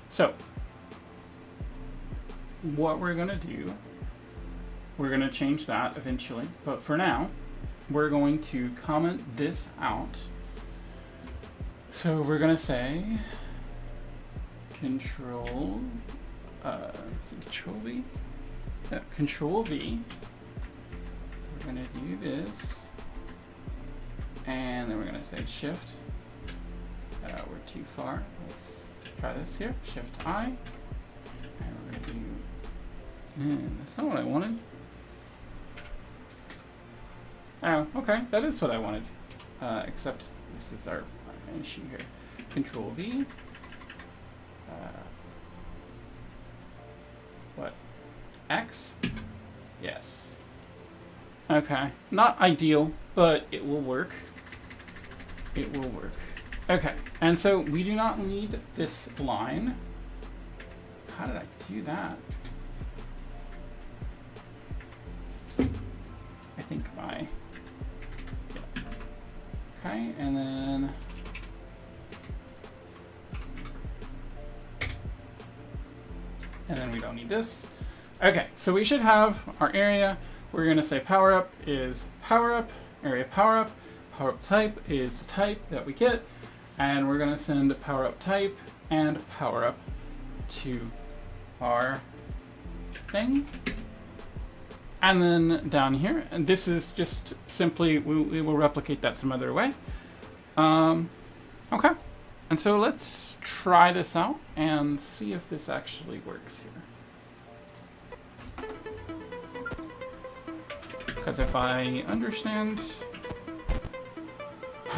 So, what we're gonna do, we're gonna change that eventually, but for now, we're going to comment this out. So we're gonna say Control, is it Control V? Yeah, Control V. We're gonna do this, and then we're gonna say Shift. We're too far. Let's try this here. Shift I, and we're gonna do. That's not what I wanted. Oh, okay, that is what I wanted. Except this is our issue here. Control V. What? X? Yes. Okay, not ideal, but it will work. It will work. Okay, and so we do not need this line. How did I do that? I think my... Yeah. Okay, and then... And then we don't need this. Okay, so we should have our area. We're gonna say power up is power up, area power up type is the type that we get, and we're gonna send power up type and power up to our thing. And then down here, and this is just simply, we will replicate that some other way. Okay, and so let's try this out and see if this actually works here. Because if I understand,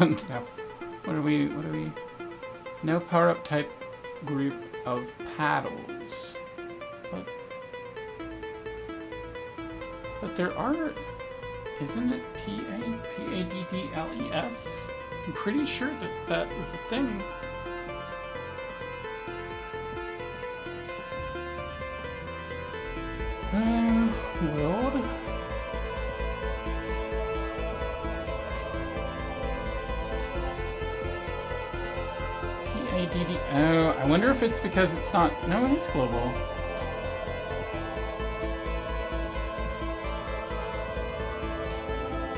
no, what are we, no power up type group of paddles, but there are, isn't it P-A-D-D-L-E-S? I'm pretty sure that is a thing. World. P-A-D-D, oh, I wonder if it's because it's not, no, it is global.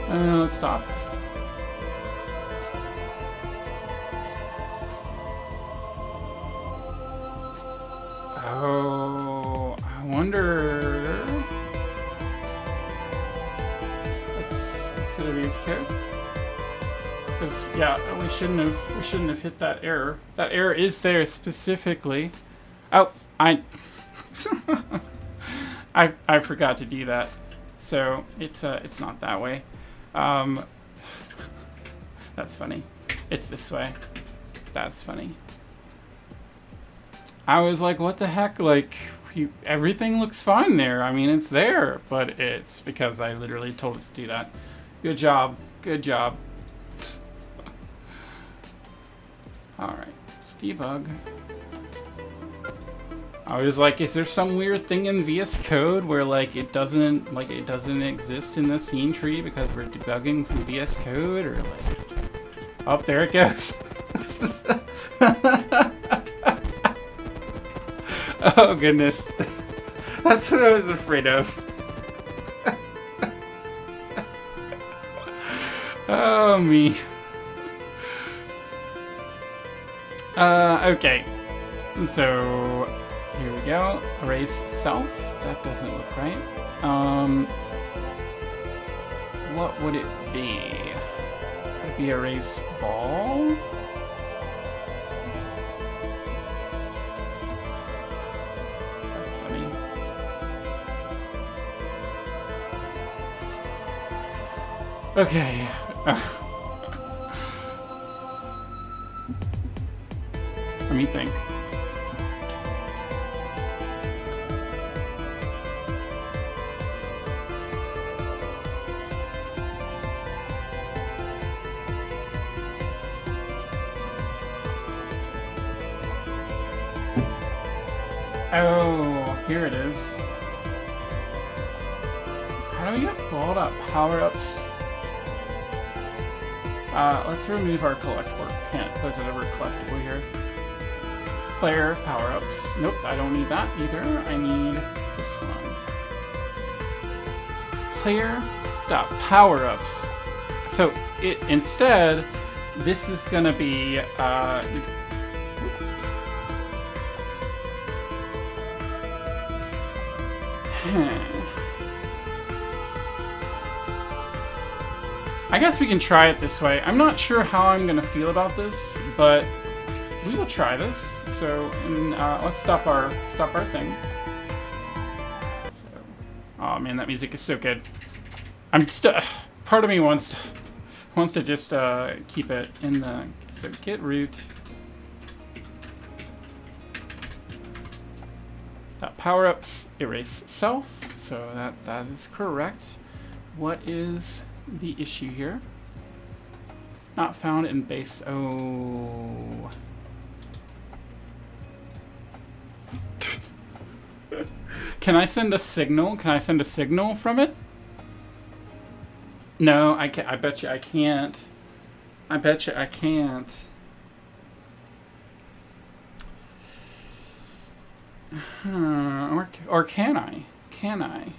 Let's stop. Oh, I wonder. Let's get a these code. Because yeah, we shouldn't have hit that error. That error is there specifically. Oh, I forgot to do that. So it's not that way. That's funny. It's this way. That's funny. I was like, what the heck? Like, everything looks fine there. I mean, it's there, but it's because I literally told it to do that. Good job. Good job. All right, let's debug. I was like, is there some weird thing in VS Code where like it doesn't exist in the scene tree because we're debugging from VS Code, or like, oh, there it goes. Oh goodness, that's what I was afraid of. Oh me. Okay, so here we go. Erase self. That doesn't look right. What would it be? Would it be erase ball? That's funny. Let me think. Oh, here it is. How do we get balled up? Power-ups. Let's remove our collectible. Can't put it over collectible here. Player power-ups. Nope, I don't need that either. I need this one. Player dot power-ups. So instead, this is gonna be I guess we can try it this way. I'm not sure how I'm gonna feel about this, but we will try this. So, let's stop our thing. So, oh man, that music is so good. Part of me wants to just keep it in the. So get root. Power-ups erase self. So that is correct. What is the issue here? Not found in base. Oh. Can I send a signal? Can I send a signal from it? No, I can't. I bet you I can't. I bet you I can't. Or can I? Can I?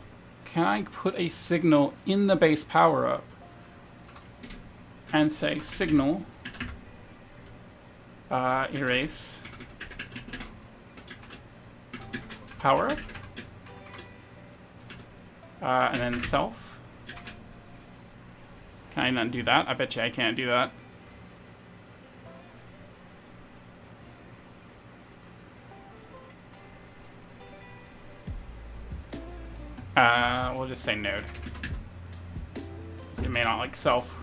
Can I put a signal in the base power-up and say signal erase power-up and then self? Can I not do that? I bet you I can't do that. We'll just say node. It may not like self.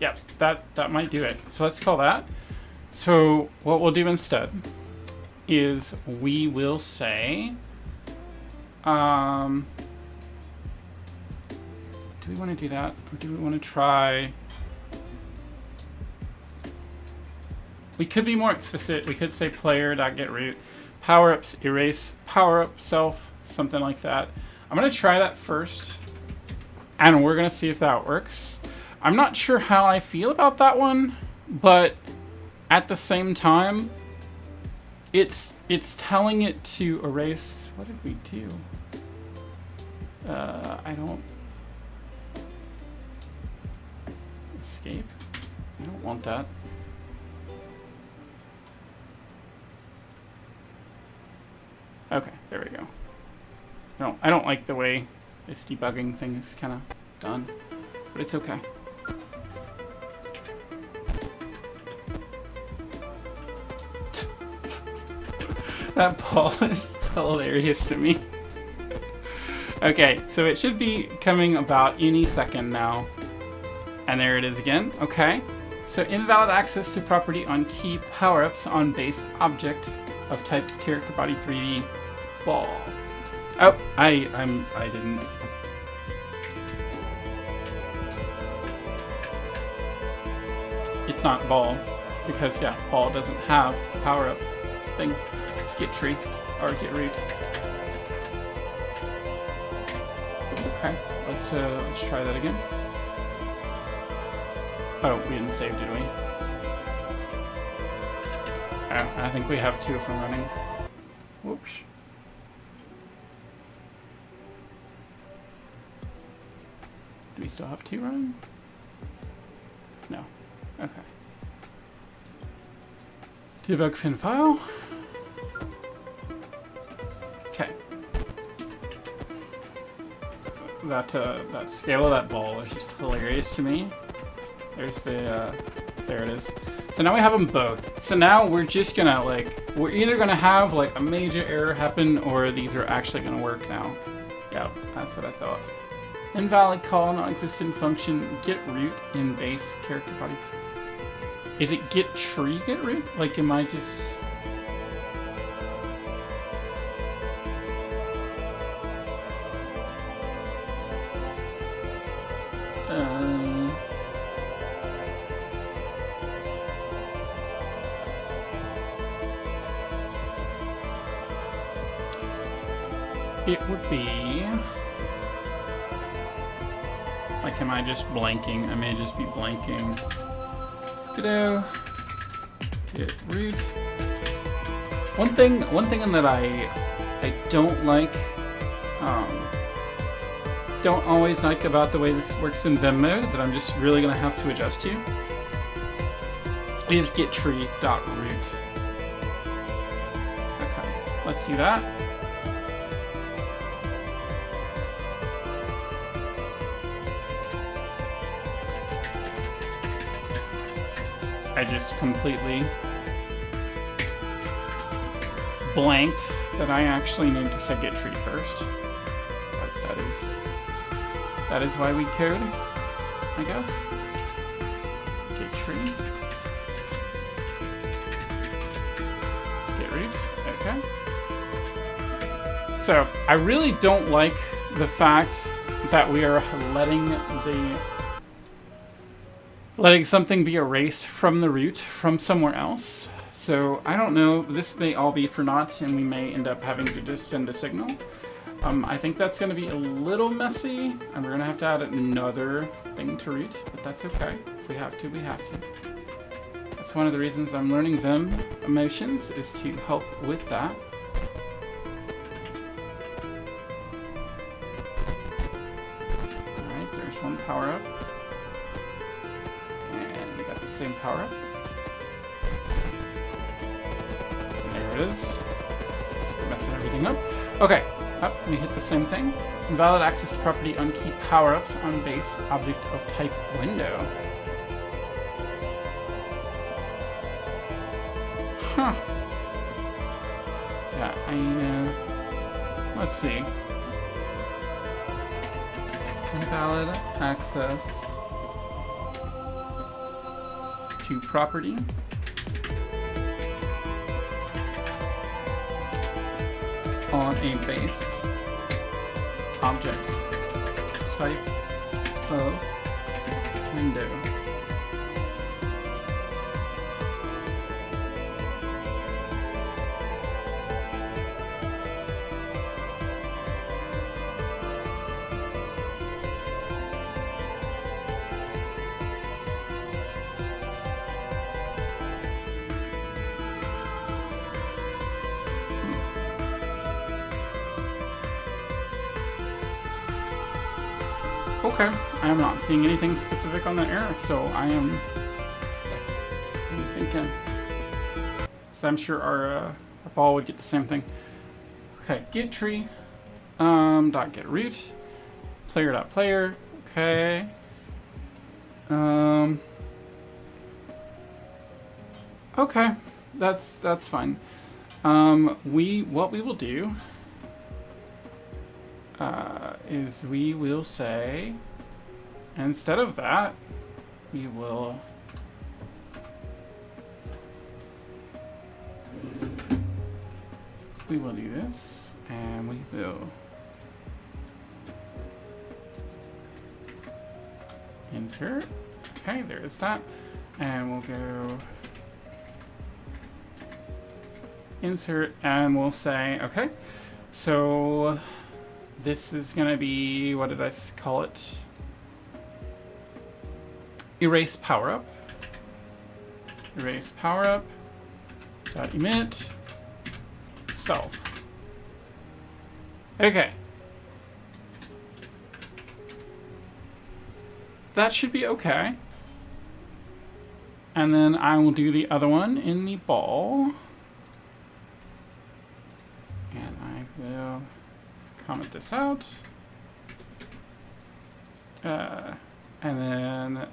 Yep, that might do it. So let's call that. So what we'll do instead is we will say, do we want to do that? Or do we want to try? We could be more explicit. We could say player.getRoot, power-ups erase, power-up self, something like that. I'm going to try that first, and we're going to see if that works. I'm not sure how I feel about that one, but at the same time, it's telling it to erase. What did we do? I don't... Escape? I don't want that. Okay, there we go. I don't like the way this debugging thing is kind of done, but it's okay. That ball is hilarious to me. Okay, so it should be coming about any second now. And there it is again. Okay, so invalid access to property on key power-ups on base object of type character body 3D ball. Oh, I didn't. It's not ball because yeah, ball doesn't have the power-up thing. Let's get tree or get root. Okay, let's try that again. Oh, we didn't save, did we? Oh, I think we have two from running. Whoops. Do we still have two running? No. Okay. Debug fin file. Okay. That scale of that ball is just hilarious to me. There's the, there it is. So now we have them both. So now we're just gonna we're either gonna have like a major error happen or these are actually gonna work now. Yeah, that's what I thought. Invalid call, non-existent function, get root in base character body. Is it get tree get root? Like, am I just... it would be... Like, am I just blanking? I may just be blanking. Ditto. Get root. One thing that I don't like, don't always like about the way this works in Vim mode, that I'm just really gonna have to adjust to, is get tree.root. Okay, let's do that. I just completely blanked that I actually need to say get tree first. But that is why we code, I guess. Get tree. Get root. Okay. So I really don't like the fact that we are letting something be erased from the root from somewhere else. So I don't know, this may all be for naught and we may end up having to just send a signal. I think that's gonna be a little messy and we're gonna have to add another thing to root, but that's okay. If we have to, we have to. That's one of the reasons I'm learning Vim emotions, is to help with that. All right, there's one power up. Same power up. And there it is. It's messing everything up. Okay, we hit the same thing. Invalid access to property on key power-ups on base object of type window. Huh. Yeah, let's see. Invalid access to property on a base object type of window. Okay, I am not seeing anything specific on that error, so I'm thinking. So I'm sure our ball would get the same thing. Okay, get tree, dot get root, player dot player. Okay. Okay, that's fine. What we will do is we will say, instead of that, we will do this, and we will insert. Okay, there is that, and we'll go insert, and we'll say, okay, so this is going to be, what did I call it? Erase powerup. Erase powerup. Dot emit. Self. Okay. That should be okay. And then I will do the other one in the ball. And I will comment this out. And then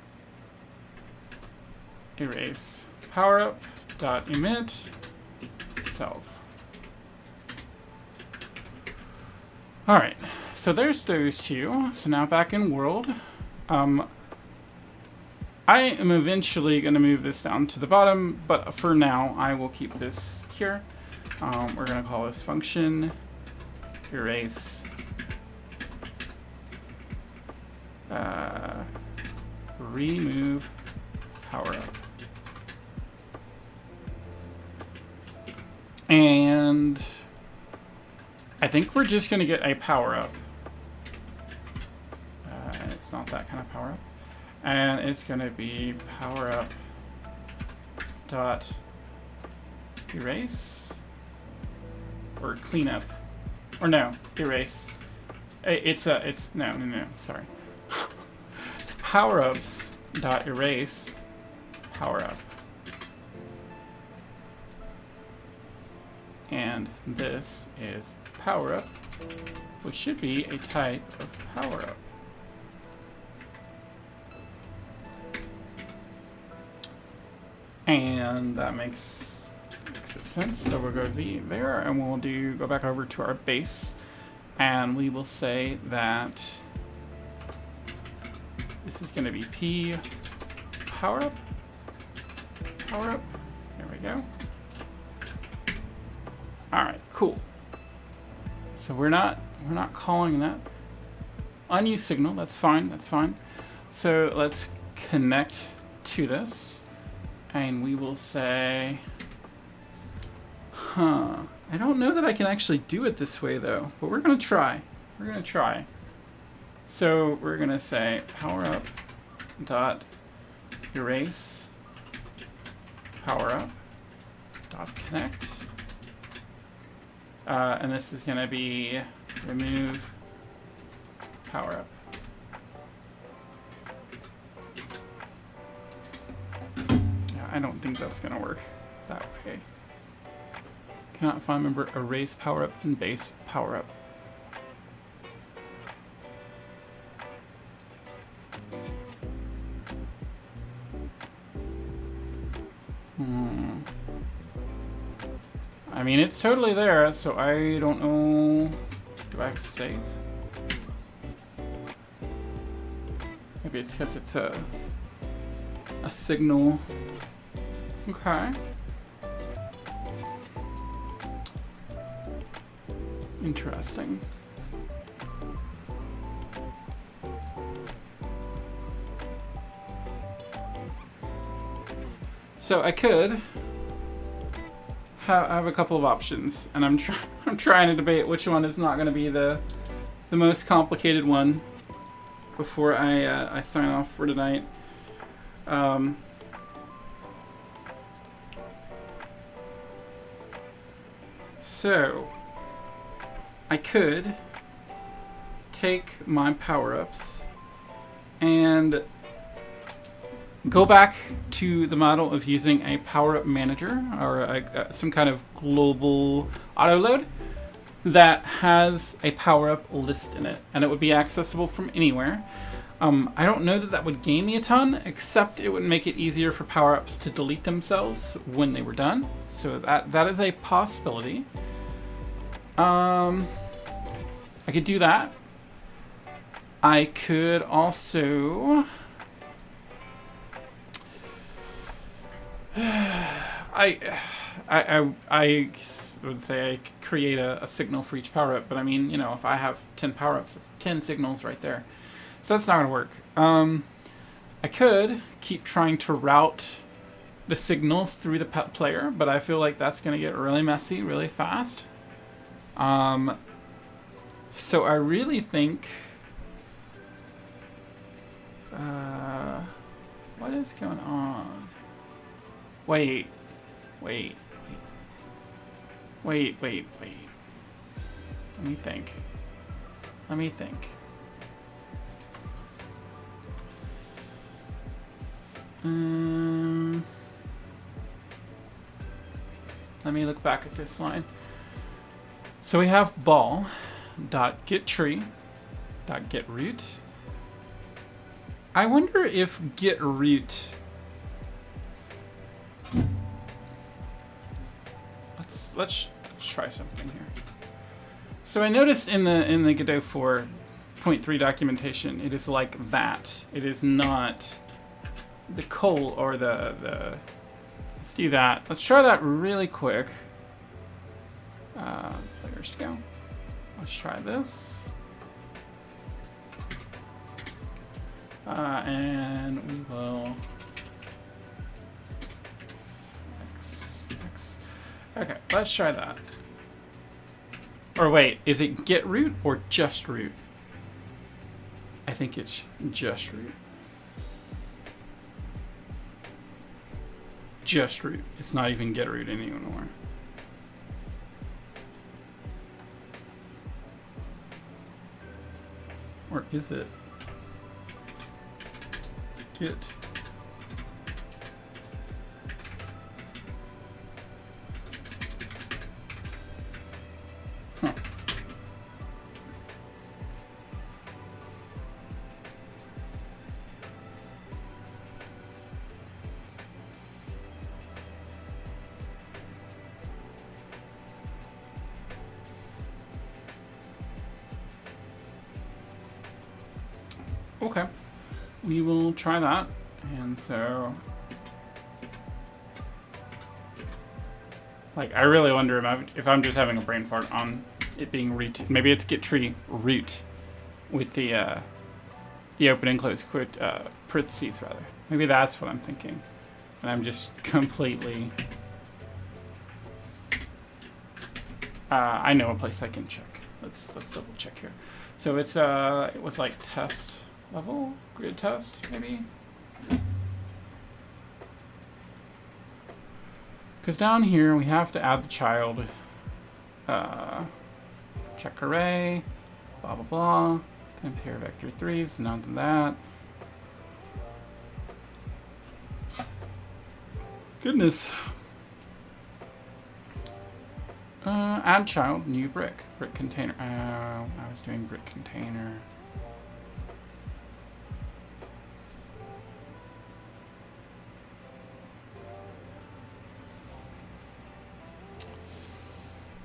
erase powerup dot emit self. All right, so there's those two. So now back in world, I am eventually going to move this down to the bottom, but for now I will keep this here. We're going to call this function erase remove powerup. And I think we're just gonna get a power up. It's not that kind of power up. And it's gonna be power up dot erase or cleanup, or no, erase. It's no, sorry. It's powerups dot erase power up. And this is power up, which should be a type of power up. And that makes sense. So we'll go to there, and we'll go back over to our base, and we will say that this is going to be P power up. Power up. There we go. All right, cool. So we're not calling that unused signal. That's fine. That's fine. So let's connect to this, and we will say, I don't know that I can actually do it this way though, but we're gonna try. We're gonna try. So we're gonna say power up dot erase power up dot connect. And this is going to be remove power up. Yeah, I don't think that's going to work that way. Cannot find member erase power up in base power up. I mean, it's totally there, so I don't know. Do I have to save? Maybe it's because it's a signal. Okay. Interesting. So I could have a couple of options, and I'm trying to debate which one is not going to be the most complicated one before I sign off for tonight. So I could take my power-ups and go back to the model of using a power-up manager or some kind of global autoload that has a power-up list in it, and it would be accessible from anywhere. I don't know that that would gain me a ton, except it would make it easier for power-ups to delete themselves when they were done. So that is a possibility. I could do that. I could also I would say I could create a signal for each power-up, but I mean, you know, if I have 10 power-ups, it's 10 signals right there. So that's not going to work. I could keep trying to route the signals through the player, but I feel like that's going to get really messy really fast. So I really think... what is going on? Wait. Let me think. Let me look back at this line. So we have ball.getTree.getRoot. I wonder if getRoot... Let's try something here. So I noticed in the Godot 4.3 documentation, it is like that. It is not the col or the. Let's do that. Let's try that really quick. Players to go. Let's try this. And we will. Okay, let's try that. Or wait, is it get root or just root? I think it's just root. Just root. It's not even get root anymore. Or is it? Get. Huh. Okay, we will try that. And so, like, I really wonder if I'm just having a brain fart on it being root. Maybe it's get tree root with the open and close parentheses rather. Maybe that's what I'm thinking, and I'm just completely. I know a place I can check. Let's double check here. So it's it was like test level, grid test, maybe? Because down here we have to add the child, check array, blah blah blah, compare vector 3s, none of that. Goodness. Add child, new brick container. I was doing brick container.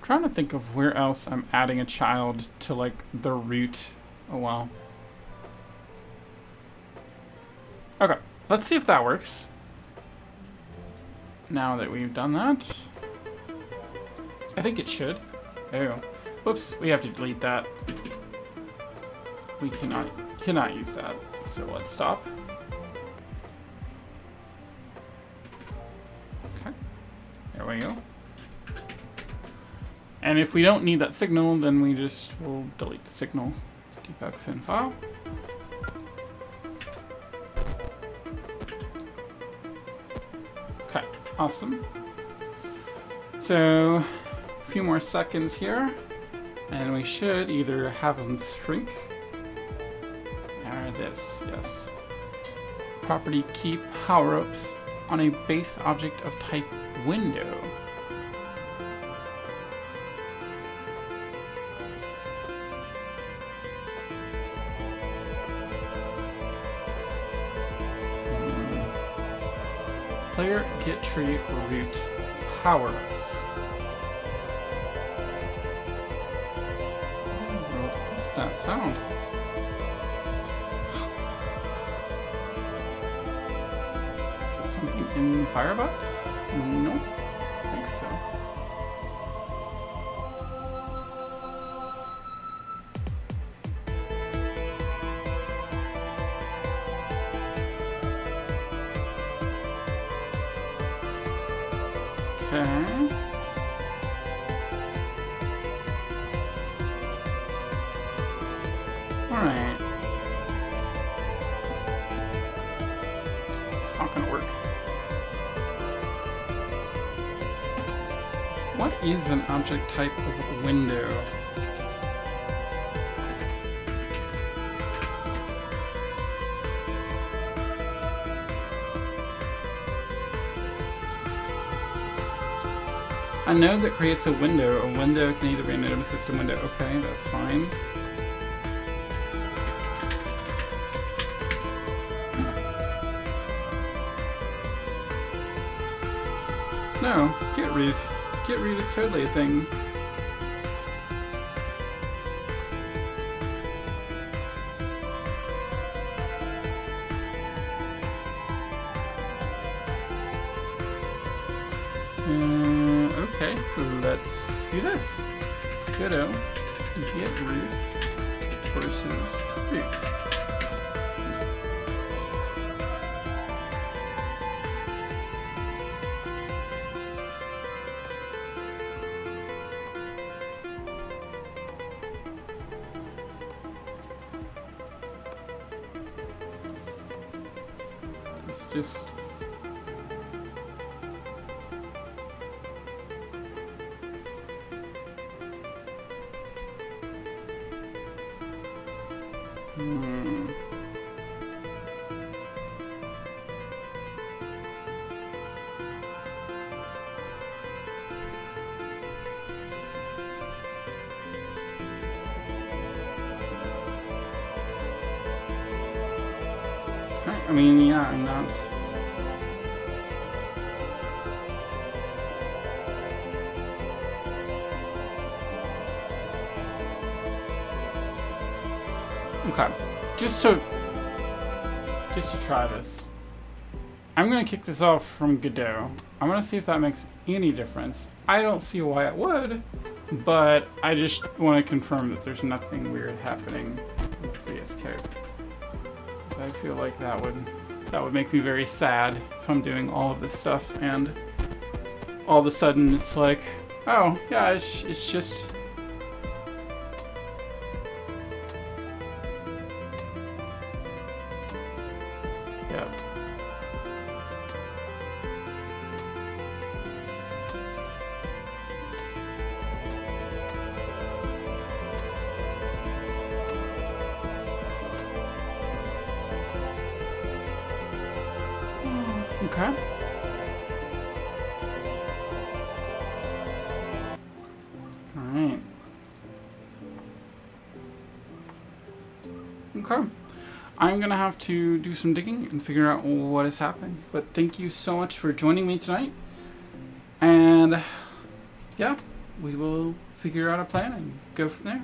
Trying to think of where else I'm adding a child to like the root. Oh well. Okay, let's see if that works. Now that we've done that, I think it should. There we go. Whoops, we have to delete that. We cannot use that. So let's stop. Okay, there we go. And if we don't need that signal, then we just will delete the signal. Debug fin file. Okay, awesome. So a few more seconds here, and we should either have them shrink or this, yes. Property key power-ups on a base object of type window. Player get tree root power-ups. What does that sound? Is it something in Firebox? No, I think so. Okay. Alright. It's not gonna work. What is an object type of window? A node that creates a window. A window can either be a node of a system window. Okay, that's fine. No, get root. Get root is totally a thing. Okay, let's do this. Ghetto get root versus root. Just... I mean, yeah, I'm not... Okay, just to try this, I'm gonna kick this off from Godot. I'm gonna see if that makes any difference. I don't see why it would, but I just want to confirm that there's nothing weird happening with VS Code. I feel like that would make me very sad if I'm doing all of this stuff and all of a sudden it's like, oh yeah, it's just... Yeah. Okay. Alright. Okay. I'm gonna have to do some digging and figure out what is happening. But thank you so much for joining me tonight. And yeah, we will figure out a plan and go from there.